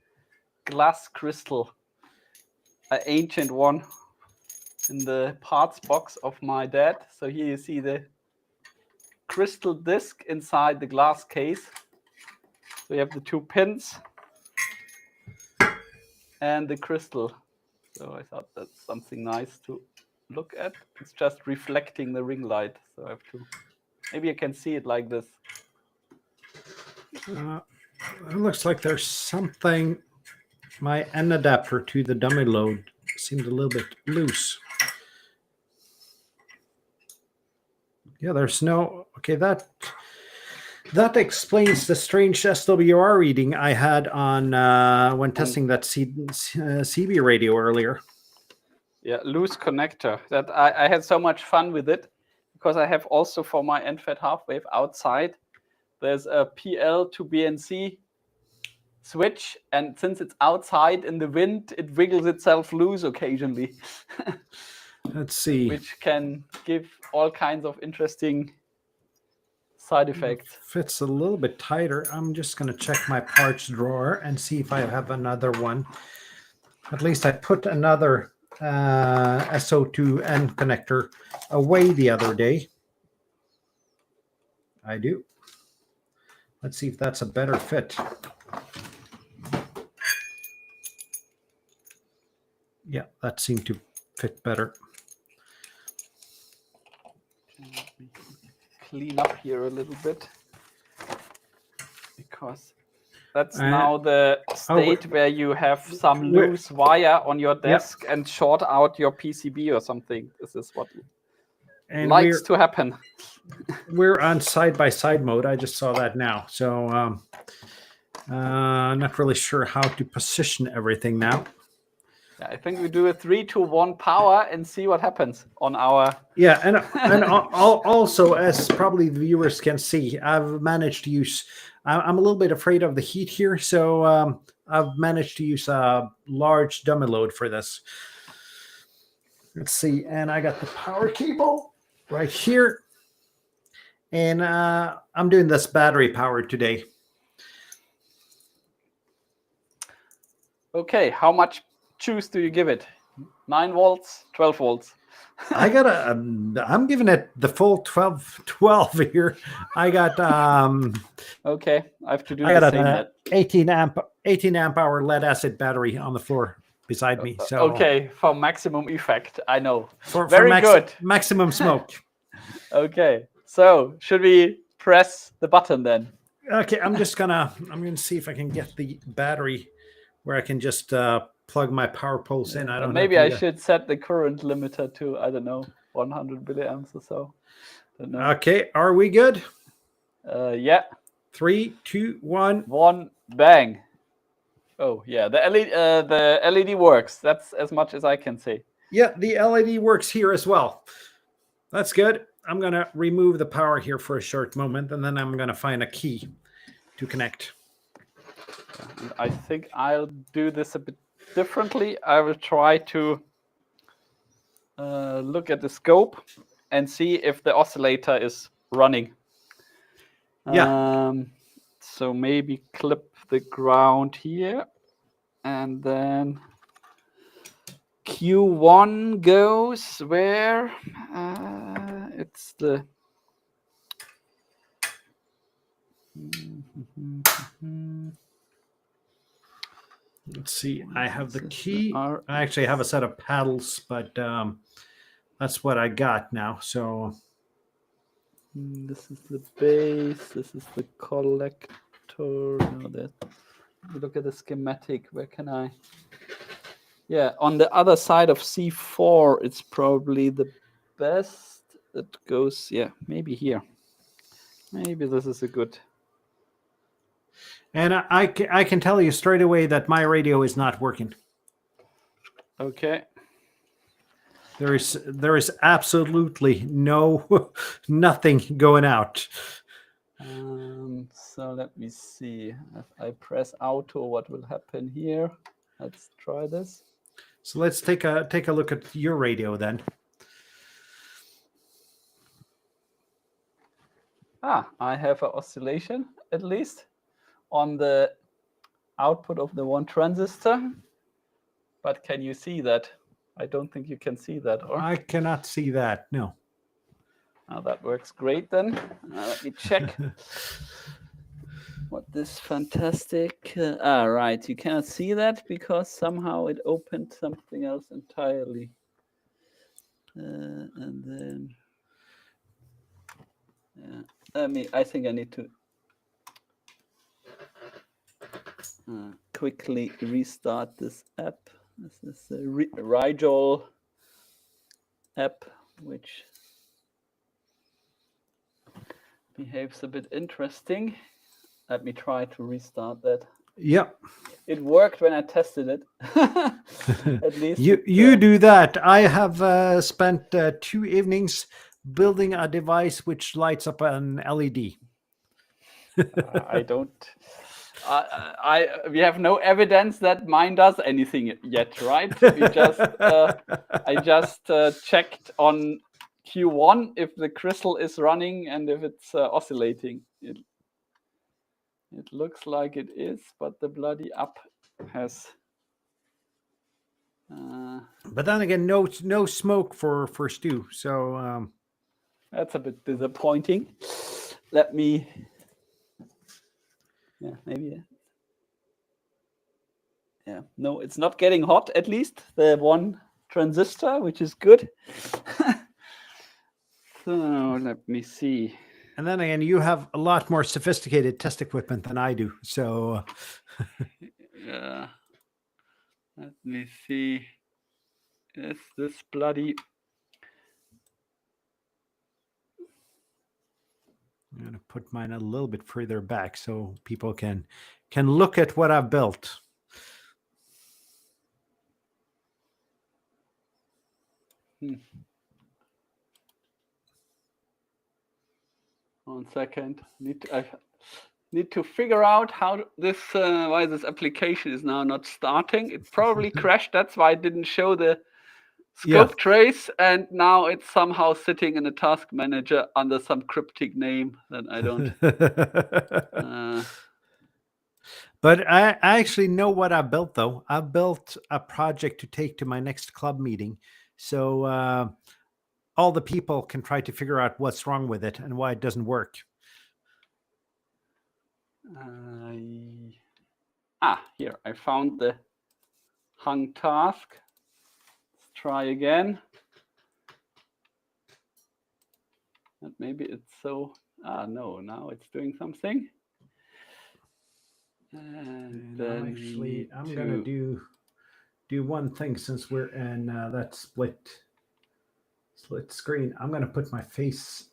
S1: glass crystal, an ancient one, in the parts box of my dad. So here you see the crystal disc inside the glass case. So you have the 2 pins and the crystal. So I thought that's something nice to look at. It's just reflecting the ring light. So I have to, maybe I can see it like this.
S2: It looks like there's something, my end adapter to the dummy load seemed a little bit loose. Yeah, there's no, okay, that explains the strange SWR reading I had on when testing that CB radio earlier.
S1: Yeah, loose connector. That I had so much fun with it because I have also for my end-fed half wave outside, there's a PL to BNC switch, and since it's outside in the wind, it wiggles itself loose occasionally.
S2: Let's see.
S1: Which can give all kinds of interesting side effects.
S2: It fits a little bit tighter. I'm just going to check my parts drawer and see if I have another one. At least I put another SO2N connector away the other day. I do. Let's see if that's a better fit. Yeah, that seemed to fit better.
S1: Clean up here a little bit, because that's now the state where you have some loose wire on your desk and short out your PCB or something. This is what likes to happen.
S2: We're on side-by-side mode. I just saw that now. So not really sure how to position everything now.
S1: Yeah, I think we do a 3-to-1 power and see what happens on our...
S2: Yeah, and also, as probably the viewers can see, I've managed to use... I'm a little bit afraid of the heat here, so I've managed to use a large dummy load for this. Let's see, and I got the power cable right here. And I'm doing this battery power today.
S1: Okay, how much juice do you give it? 9 volts, 12 volts?
S2: I got I'm giving it the full 12 here. I got
S1: Okay, I have to do
S2: I
S1: the
S2: got
S1: same
S2: an
S1: then.
S2: 18 amp hour lead acid battery on the floor beside me. So
S1: Okay, for maximum effect, I know.
S2: for
S1: Very good.
S2: maximum smoke.
S1: Okay, so should we press the button then?
S2: Okay, I'm gonna see if I can get the battery where I can just plug my power poles in. I don't
S1: Maybe
S2: have
S1: I
S2: to,
S1: should set the current limiter to, I don't know, 100 milliamps or so. Don't know.
S2: Okay, are we good?
S1: Yeah.
S2: 3, 2, 1.
S1: One bang. Oh yeah, the LED works. That's as much as I can say.
S2: Yeah, the LED works here as well. That's good. I'm gonna remove the power here for a short moment, and then I'm gonna find a key to connect.
S1: And I think I'll do this a bit differently. I will try to look at the scope and see if the oscillator is running.
S2: Yeah.
S1: So maybe clip the ground here, and then Q1 goes where? It's the.
S2: Let's see. I have the key. I actually have a set of paddles, but that's what I got now. So
S1: this is the base. This is the collector. No, that. Look at the schematic. Where can I? Yeah, on the other side of C4, it's probably the best. It goes. Yeah, maybe here. Maybe this is a good.
S2: And I can tell you straight away that my radio is not working.
S1: Okay.
S2: There is absolutely nothing going out.
S1: So let me see. If I press auto, what will happen here? Let's try this.
S2: So let's take a look at your radio then.
S1: I have an oscillation at least on the output of the one transistor. But can you see that? I don't think you can see that. Or
S2: I cannot see that. No.
S1: That works great then. Let me check what this fantastic. Right. You cannot see that because somehow it opened something else entirely. And then. Yeah. I think I need to quickly restart this app. This is the Rigel app, which behaves a bit interesting. Let me try to restart that.
S2: Yep.
S1: It worked when I tested it. At least
S2: you do that. I have spent 2 evenings building a device which lights up an LED.
S1: I don't. We have no evidence that mine does anything yet, right? I just checked on Q1 if the crystal is running and if it's oscillating. It looks like it is, but the bloody app has.
S2: But then again, no smoke for Stu. So
S1: that's a bit disappointing. Let me. Yeah, maybe. Yeah, no, it's not getting hot, at least the one transistor, which is good. So let me see.
S2: And then again, you have a lot more sophisticated test equipment than I do. So
S1: yeah, let me see. Is this bloody?
S2: I'm going to put mine a little bit further back so people can look at what I've built.
S1: One second. I need to figure out how this why this application is now not starting. It probably crashed. That's why I didn't show the scope trace, and now it's somehow sitting in a task manager under some cryptic name that I don't.
S2: But I actually know what I built, though. I built a project to take to my next club meeting so all the people can try to figure out what's wrong with it and why it doesn't work.
S1: Here I found the hung task. Let's try again. And maybe it's so. No, now it's doing something. And then
S2: I'm gonna do one thing since we're in that split screen. I'm gonna put my face,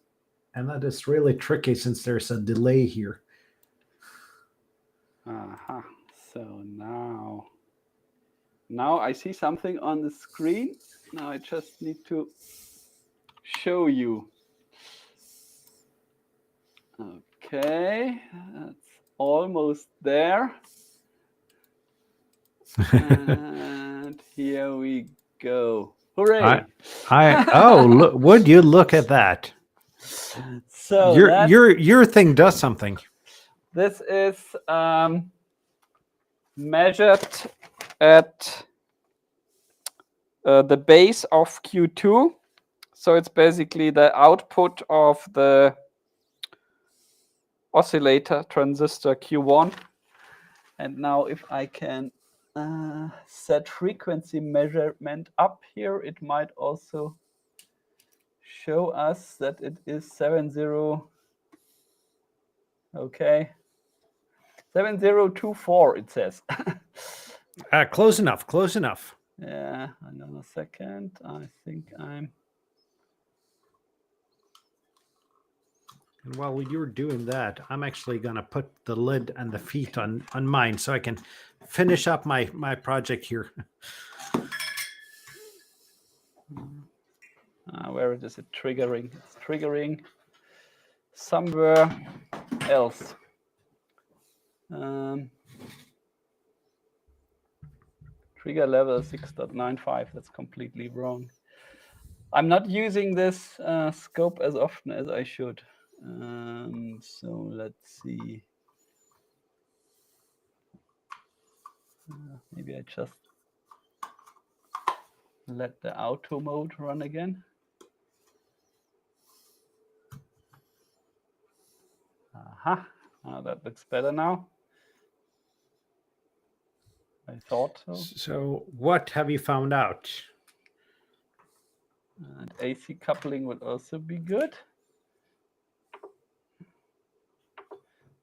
S2: and that is really tricky since there's a delay here.
S1: So now I see something on the screen. Now I just need to show you. Okay, that's almost there. And here we go. Hooray!
S2: Look, would you look at that?
S1: So
S2: your thing does something.
S1: This is measured at the base of Q2. So it's basically the output of the oscillator transistor Q1. And now if I can set frequency measurement up here, it might also show us that it is 70. Okay. 7024, it says.
S2: Close enough.
S1: Yeah, another second. I think I'm.
S2: And while you're doing that, I'm actually going to put the lid and the feet on mine so I can finish up my project here.
S1: Where is it triggering? It's triggering somewhere else. Trigger level 6.95. That's completely wrong. I'm not using this scope as often as I should. So let's see. Maybe I just let the auto mode run again. That looks better now. I thought so.
S2: So what have you found out?
S1: And AC coupling would also be good.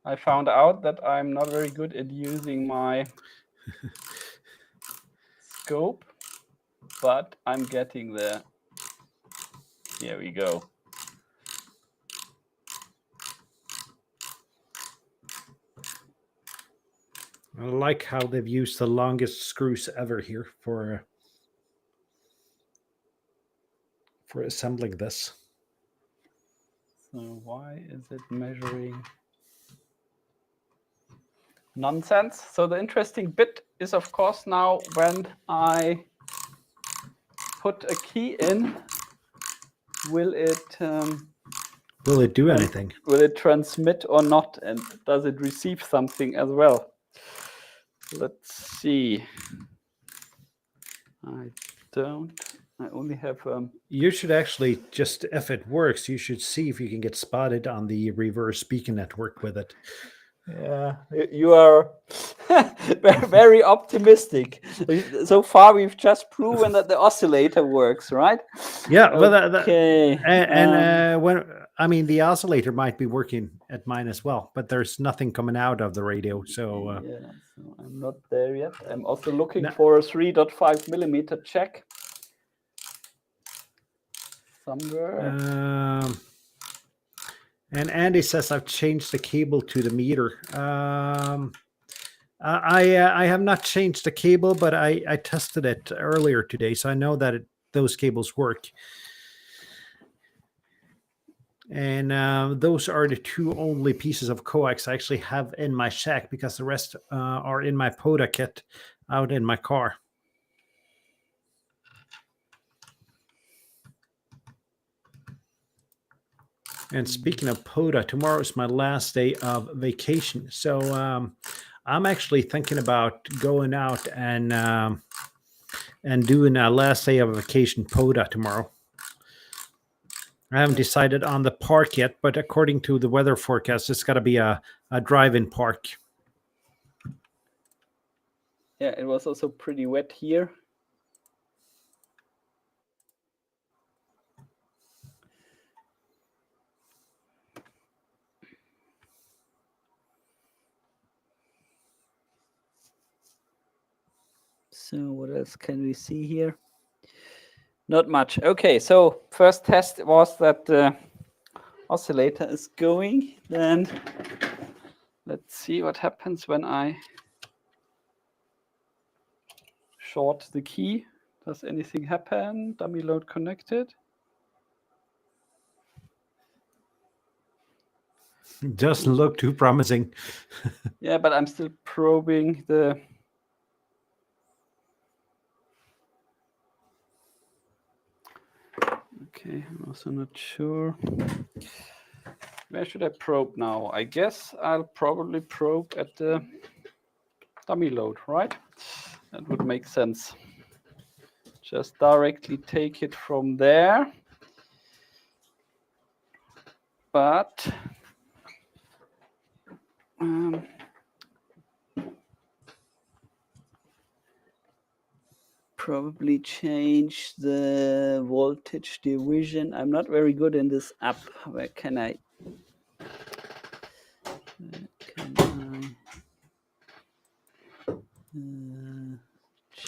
S1: I found out that I'm not very good at using my scope, but I'm getting there. Here we go.
S2: I like how they've used the longest screws ever here for assembling this.
S1: So why is it measuring nonsense? So the interesting bit is, of course, now when I put a key in, will it
S2: do anything?
S1: Will it transmit or not? And does it receive something as well? Let's see. I only have.
S2: You should actually just, if it works, you should see if you can get spotted on the reverse beacon network with it.
S1: Yeah, you are very optimistic. So far, we've just proven that the oscillator works, right?
S2: Yeah,
S1: okay.
S2: When the oscillator might be working at mine as well, but there's nothing coming out of the radio. So
S1: so I'm not there yet. I'm also looking for a 3.5 millimeter check somewhere.
S2: And Andy says I've changed the cable to the meter. I have not changed the cable, but I tested it earlier today, so I know that those cables work. And those are the two only pieces of coax I actually have in my shack, because the rest are in my PODA kit out in my car. And speaking of PODA, tomorrow is my last day of vacation. So I'm actually thinking about going out and and doing a last day of vacation PODA tomorrow. I haven't decided on the park yet, but according to the weather forecast, it's got to be a drive-in park.
S1: Yeah, it was also pretty wet here. So what else can we see here? Not much. Okay, so first test was that the oscillator is going. Then let's see what happens when I short the key. Does anything happen? Dummy load connected.
S2: Doesn't look too promising.
S1: Yeah, but I'm still probing the... Okay, I'm also not sure. Where should I probe now? I guess I'll probably probe at the dummy load, right? That would make sense. Just directly take it from there. But probably change the voltage division. I'm not very good in this app. Where can I?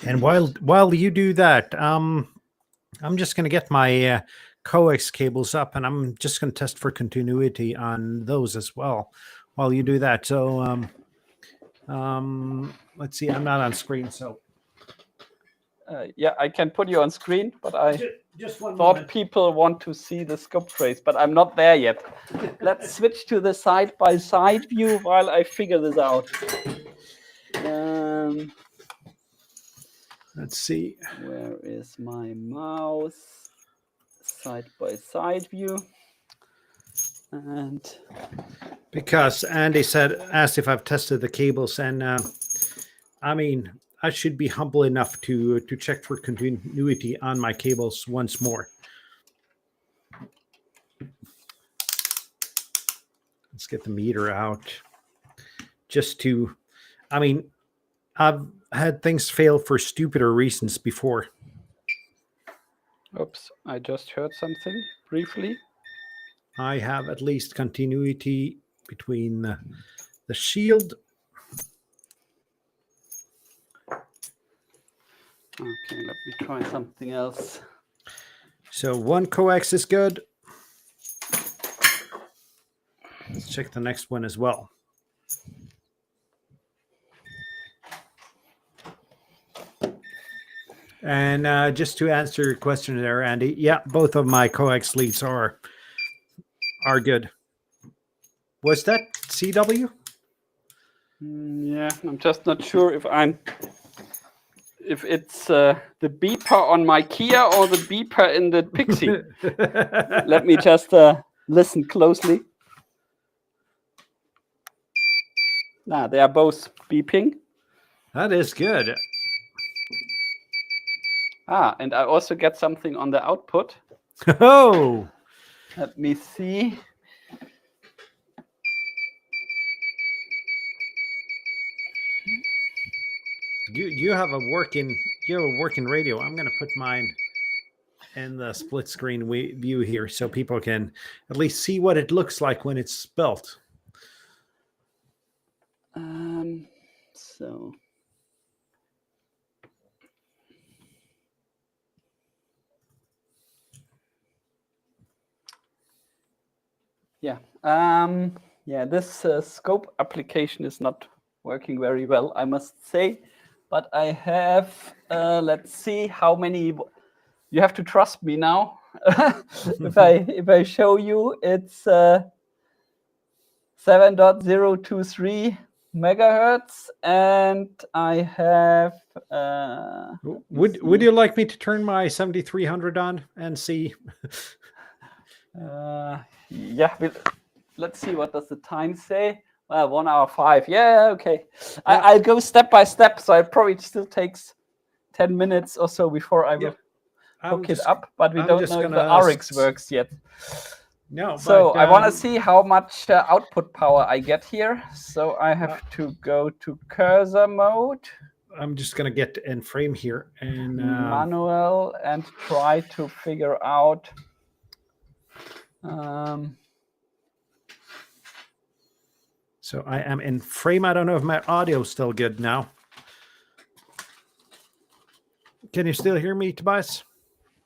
S2: And while you do that, I'm just going to get my coax cables up, and I'm just going to test for continuity on those as well while you do that. So let's see, I'm not on screen, so
S1: yeah, I can put you on screen, but I
S2: just one
S1: thought
S2: moment.
S1: people want to see the scope trace, but I'm not there yet. Let's switch to the side-by-side view while I figure this out.
S2: Let's see.
S1: Where is my mouse? Side-by-side view. And
S2: because Andy asked if I've tested the cables, and I mean, I should be humble enough to check for continuity on my cables once more. Let's get the meter out. Just to, I mean, I've had things fail for stupider reasons before.
S1: Oops, I just heard something briefly.
S2: I have at least continuity between the shield.
S1: Okay, let me try something else.
S2: So one coax is good. Let's check the next one as well. And just to answer your question there, Andy, yeah, both of my coax leads are good. Was that CW?
S1: Yeah, I'm just not sure if it's the beeper on my Kia or the beeper in the Pixie. Let me just listen closely. Nah, they are both beeping.
S2: That is good.
S1: And I also get something on the output.
S2: Oh!
S1: Let me see.
S2: You have a working radio. I'm going to put mine in the split screen view here so people can at least see what it looks like when it's built.
S1: So yeah, this scope application is not working very well, I must say. But I have, let's see how many. You have to trust me now. if I show you, it's 7.023 megahertz, and I have.
S2: Would you like me to turn my 7300 on and see?
S1: Yeah, let's see, what does the time say? 1 hour 5. Yeah, okay. Yeah. I'll go step by step, so it probably still takes 10 minutes or so before I will hook it up, but we don't know if the RX works yet.
S2: No,
S1: so
S2: but,
S1: I want to see how much output power I get here. So I have to go to cursor mode.
S2: I'm just going to get in frame here and
S1: manual and try to figure out.
S2: So I am in frame. I don't know if my audio is still good now. Can you still hear me, Tobias?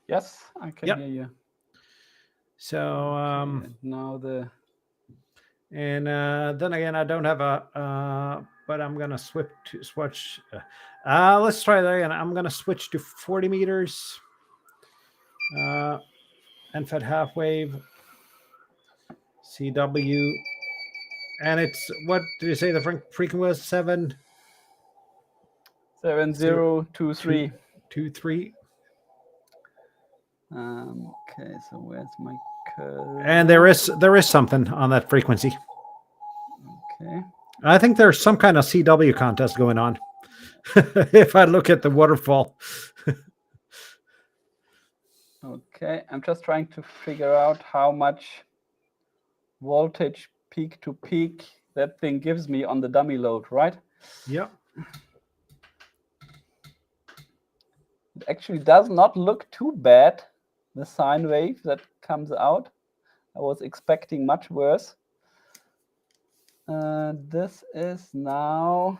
S1: Yes, I can hear you.
S2: So
S1: now
S2: then again, I don't have a but I'm gonna switch. Let's try that again. I'm gonna switch to 40 meters. And fed half wave. CW. And it's, what did you say the frequency was?
S1: 7023.
S2: 23.
S1: Okay, so where's my cursor?
S2: And there is something on that frequency.
S1: Okay.
S2: I think there's some kind of CW contest going on. If I look at the waterfall.
S1: Okay, I'm just trying to figure out how much voltage peak to peak that thing gives me on the dummy load, right?
S2: Yeah.
S1: It actually does not look too bad, the sine wave that comes out. I was expecting much worse. This is now...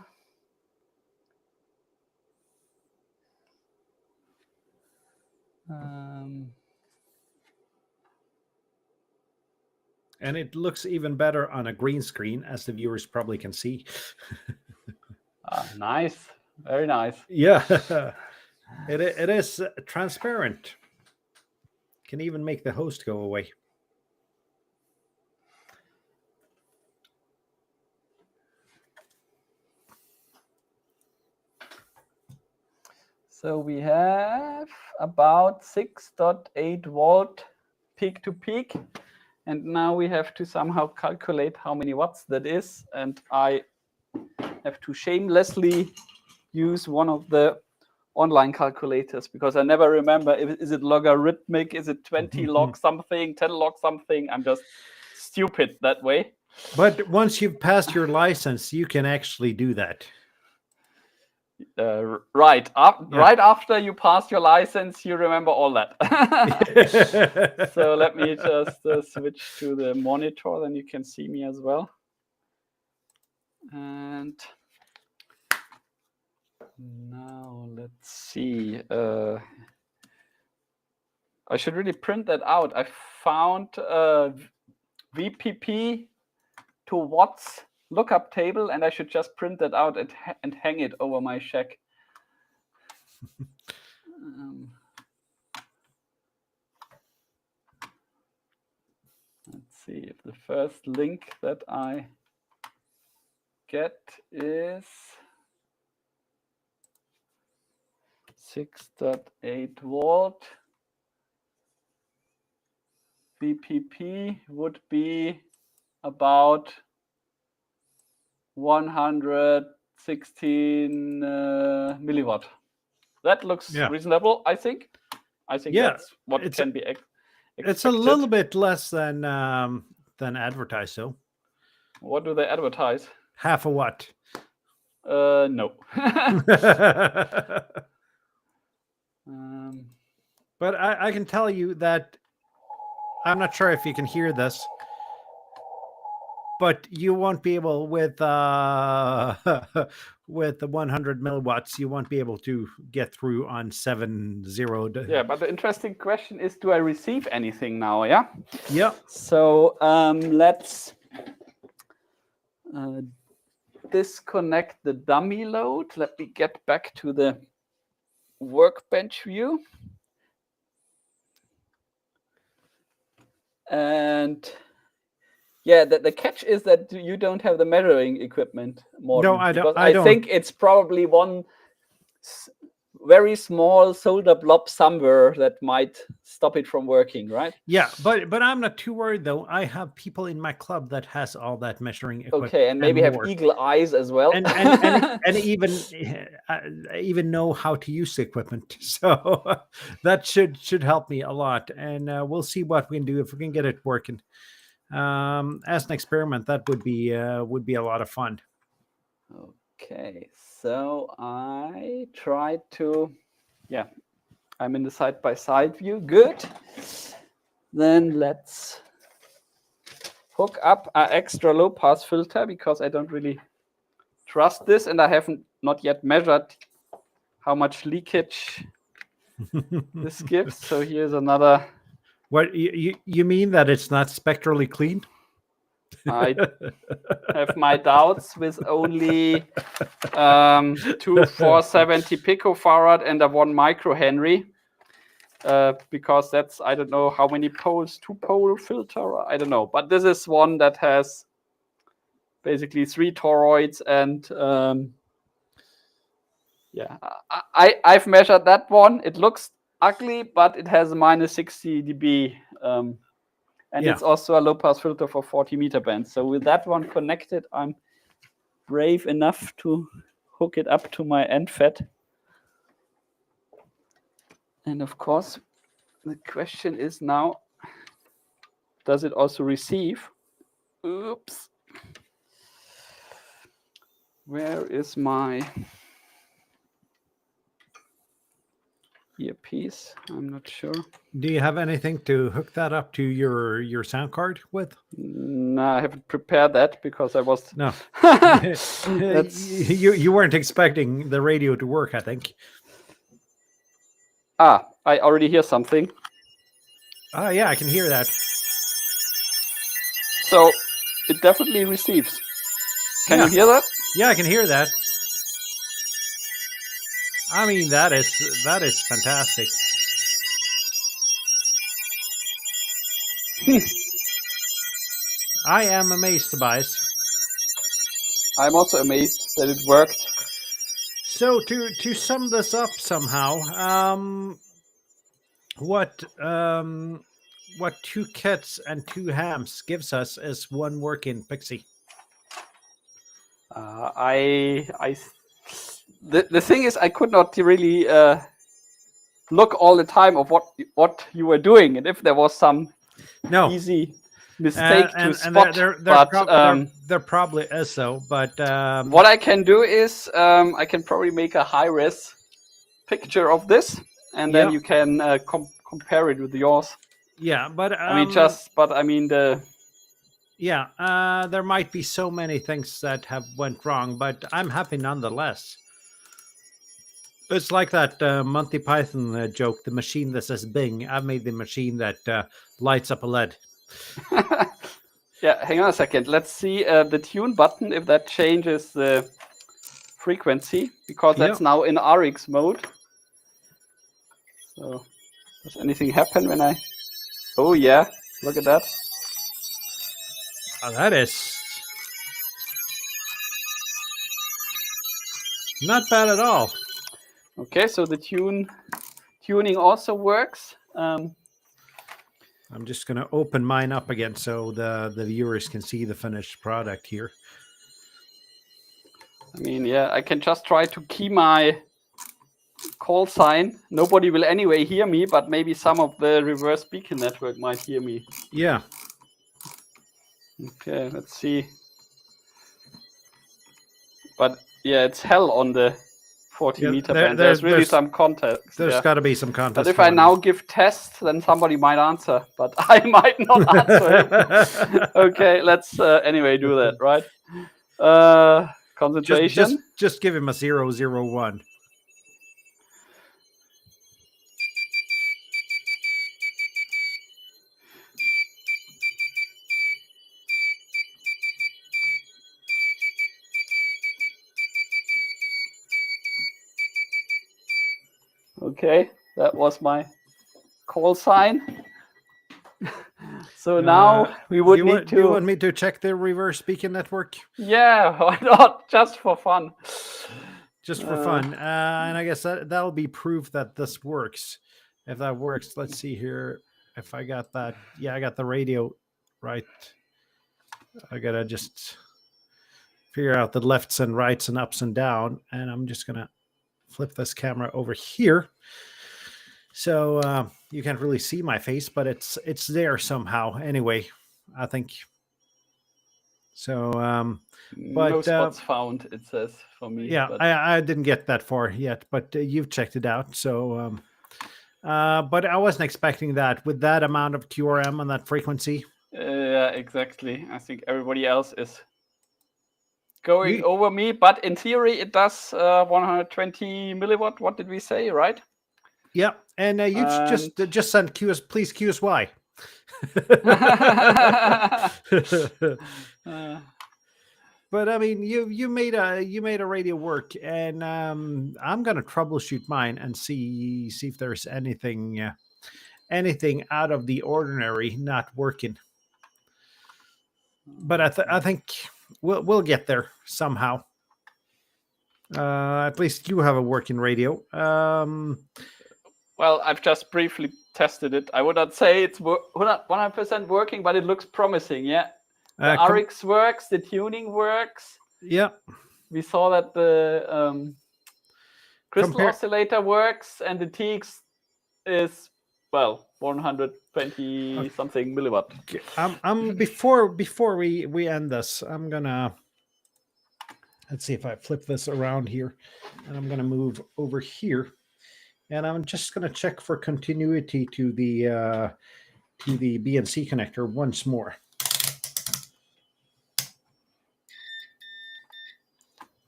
S2: and it looks even better on a green screen, as the viewers probably can see.
S1: Nice. Very nice.
S2: Yeah. It is transparent. Can even make the host go away.
S1: So we have about 6.8 volt peak to peak. And now we have to somehow calculate how many watts that is. And I have to shamelessly use one of the online calculators because I never remember, is it logarithmic? Is it 20 log something, 10 log something? I'm just stupid that way.
S2: But once you've passed your license, you can actually do that.
S1: Right after you pass your license, you remember all that. So let me just switch to the monitor, then you can see me as well. And now let's see. I should really print that out. I found VPP to watts lookup table, and I should just print that out and hang it over my shack. Let's see if the first link that I get is 6.8 volt. VPP would be about 116 milliwatt. That looks reasonable, I think. That's what can be expected.
S2: It's a little bit less than advertised, though.
S1: What do they advertise?
S2: Half a watt.
S1: No.
S2: But I can tell you that I'm not sure if you can hear this, but you won't be able with with the 100 milliwatts. You won't be able to get through on 7.0.
S1: Yeah, but the interesting question is, do I receive anything now? Yeah.
S2: Yeah.
S1: So let's disconnect the dummy load. Let me get back to the workbench view. And yeah, the catch is that you don't have the measuring equipment, Morten.
S2: No, I don't.
S1: Because I think it's probably very small solder blob somewhere that might stop it from working, right?
S2: Yeah, but I'm not too worried though. I have people in my club that has all that measuring equipment.
S1: Okay, and maybe have
S2: more.
S1: eagle eyes as well.
S2: and even know how to use the equipment. So that should help me a lot. And we'll see what we can do if we can get it working. As an experiment, that would be a lot of fun.
S1: Okay, so I tried to, yeah, I'm in the side-by-side view. Good. Then let's hook up an extra low-pass filter because I don't really trust this, and I haven't not yet measured how much leakage this gives. So here's another.
S2: What you mean that it's not spectrally clean?
S1: I have my doubts with only 2 470 picofarad and a 1 microhenry. Because that's, I don't know how many poles, 2-pole filter, I don't know. But this is one that has basically 3 toroids and yeah, I've measured that one. It looks ugly, but it has a minus 60 dB. And it's also a low-pass filter for 40-meter bands. So with that one connected, I'm brave enough to hook it up to my end FET. And of course, the question is now, does it also receive? Oops. Where is my earpiece? I'm not sure.
S2: Do you have anything to hook that up to your sound card with?
S1: No, I haven't prepared that because I was...
S2: No. You weren't expecting the radio to work, I think.
S1: I already hear something.
S2: Yeah, I can hear that.
S1: So it definitely receives. Can you hear that?
S2: Yeah, I can hear that. I mean, that is fantastic. I am amazed, Tobias.
S1: I'm also amazed that it worked.
S2: So to sum this up somehow, what 2 kits and 2 hams gives us is 1 working Pixie.
S1: The thing is, I could not really look all the time of what you were doing, and if there was some easy mistake to spot.
S2: There probably is so, but
S1: what I can do is I can probably make a high-res picture of this, and then you can compare it with yours.
S2: Yeah, but there might be so many things that have went wrong, but I'm happy nonetheless. It's like that Monty Python joke, the machine that says Bing. I've made the machine that lights up a LED.
S1: Yeah, hang on a second. Let's see the tune button, if that changes the frequency, because that's now in RX mode. So, does anything happen when I... Oh, yeah. Look at that.
S2: Oh, that is not bad at all.
S1: Okay, so the tuning also works.
S2: I'm just going to open mine up again so the viewers can see the finished product here.
S1: I mean, yeah, I can just try to key my call sign. Nobody will anyway hear me, but maybe some of the reverse beacon network might hear me.
S2: Yeah.
S1: Okay, let's see. But yeah, it's hell on the 40-meter band. There's really some context.
S2: There's got to be some context.
S1: But if I now give test, then somebody might answer, but I might not answer. Okay, let's anyway do that, right? Concentration.
S2: Just give him a 001.
S1: Okay, that was my call sign. So now we would need to...
S2: Do you want me to check the reverse beacon network?
S1: Yeah, why not? Just for fun.
S2: just for fun. And I guess that'll be proof that this works. If that works, let's see here. If I got that, yeah, I got the radio right. I gotta just figure out the lefts and rights and ups and down, and I'm just gonna flip this camera over here, so you can't really see my face, but it's there somehow. Anyway, I think so. But
S1: no spots found, it says for me.
S2: Yeah,
S1: but...
S2: I didn't get that far yet, but you've checked it out. So, but I wasn't expecting that with that amount of QRM on that frequency.
S1: Yeah, exactly. I think everybody else is going over me, but in theory it does 120 milliwatt. What did we say, right?
S2: Yeah, and you just send QS, please QSY. But I mean, you made a radio work, and I'm gonna troubleshoot mine and see if there's anything out of the ordinary not working. But I think we'll get there somehow. At least you have a working radio.
S1: Well, I've just briefly tested it. I would not say it's 100% working, but it looks promising. Yeah. The RX works, the tuning works.
S2: Yeah.
S1: We saw that the crystal oscillator works, and the TX is, well, 120 something milliwatt.
S2: Before we end this, I'm gonna, let's see if I flip this around here, and I'm gonna move over here, and I'm just gonna check for continuity to the BNC connector once more.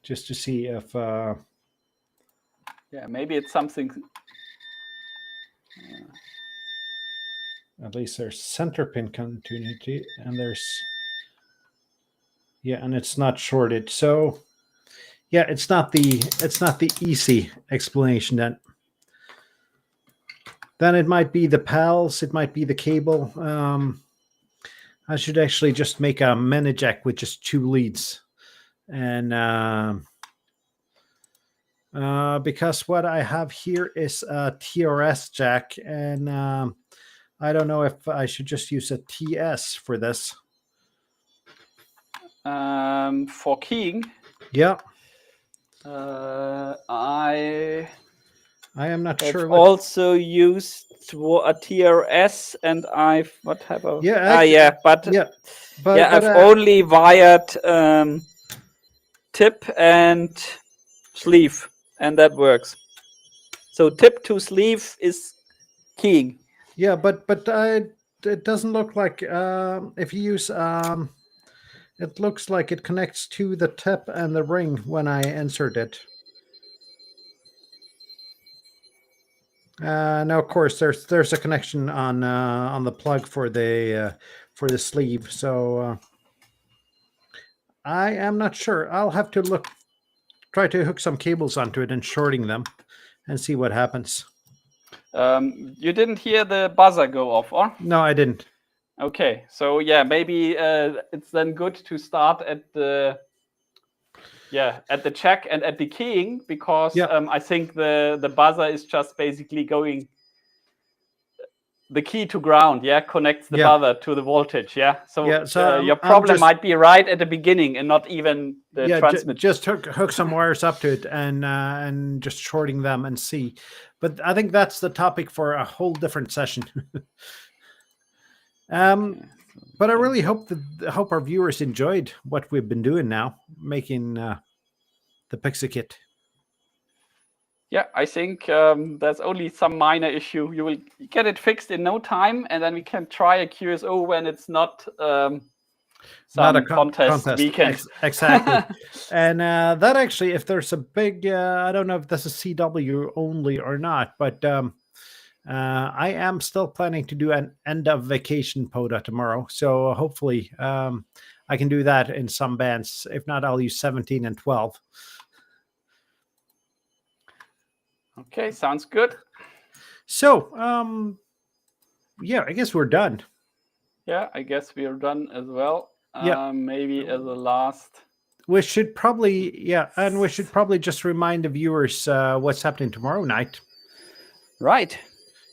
S2: Just to see if
S1: yeah, maybe it's something.
S2: At least there's center pin continuity, and there's, yeah, and it's not shorted. So yeah, it's not the easy explanation then. Then it might be the pals, it might be the cable. I should actually just make a mini jack with just 2 leads. And because what I have here is a TRS jack, and I don't know if I should just use a TS for this.
S1: For keying?
S2: Yeah.
S1: I
S2: am not sure.
S1: I've also used a TRS, and I've but I've only wired tip and sleeve, and that works. So tip to sleeve is keying.
S2: Yeah, but it doesn't look like if you use it looks like it connects to the tip and the ring when I insert it. Now, of course, there's a connection on the plug for the sleeve. So I am not sure. I'll have to try to hook some cables onto it and shorting them, and see what happens.
S1: You didn't hear the buzzer go off, or?
S2: No, I didn't.
S1: Okay, so yeah, maybe it's then good to start at the check and at the keying, because I think the buzzer is just basically going the key to ground, connects the buzzer to the voltage, So, your problem might be right at the beginning and not even the transmit.
S2: Just hook some wires up to it and just shorting them and see. But I think that's the topic for a whole different session. But I really hope our viewers enjoyed what we've been doing now, making the Pixie kit.
S1: Yeah, I think there's only some minor issue. You will get it fixed in no time, and then we can try a QSO when it's not not a contest weekend.
S2: Exactly. And that actually, if there's a big, I don't know if this is CW only or not, but I am still planning to do an end of vacation PODA tomorrow. So hopefully I can do that in some bands. If not, I'll use 17 and 12.
S1: Okay, sounds good.
S2: So, yeah, I guess we're done.
S1: Yeah, I guess we are done as well.
S2: Yeah.
S1: Maybe as a last
S2: we should probably, and we should probably just remind the viewers what's happening tomorrow night.
S1: Right.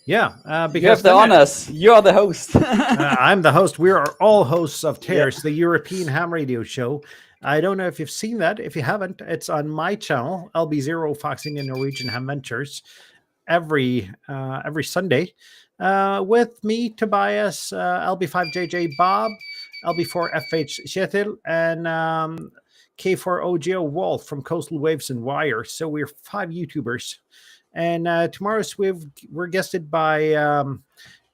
S2: Yeah, because
S1: you have the honors. You're the host.
S2: I'm the host. We are all hosts of Tears,
S1: Yeah.
S2: the European ham radio show. I don't know if you've seen that. If you haven't, it's on my channel, LB0 Fox Indian Norwegian Ham Ventures, every Sunday, with me, Tobias, LB5JJ Bob, LB4FH Kjetil, and K4OGO Wolf from Coastal Waves and Wire. So we're 5 YouTubers. And tomorrow's we're guested by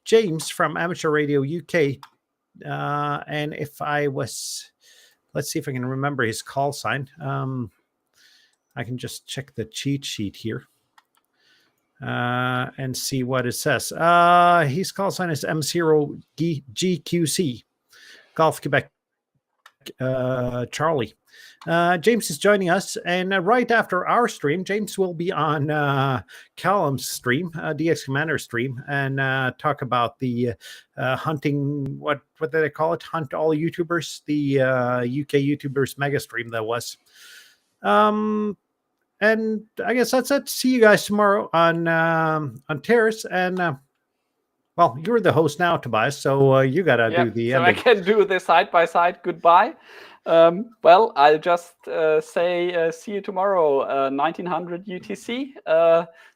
S2: James from Amateur Radio UK. And if I was, let's see if I can remember his call sign. I can just check the cheat sheet here and see what it says. His call sign is M0GQC, Golf Quebec Charlie. James is joining us, and right after our stream, James will be on Callum's stream, DX Commander stream, and talk about the hunting. What did they call it? Hunt all YouTubers, the UK YouTubers mega stream that was. And I guess that's it. See you guys tomorrow on Terrace, and well, you're the host now, Tobias, so you gotta do the ending.
S1: I can do the side-by-side goodbye. Well, I'll just say see you tomorrow, 1900 UTC.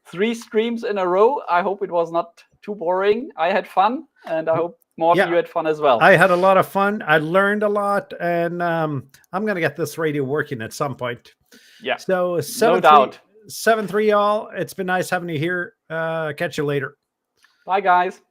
S1: 3 streams in a row. I hope it was not too boring. I had fun, and I hope, Morten, you had fun as well.
S2: I had a lot of fun. I learned a lot, and I'm going to get this radio working at some point.
S1: Yeah,
S2: so
S1: no doubt.
S2: 7-3 all. It's been nice having you here. Catch you later.
S1: Bye, guys.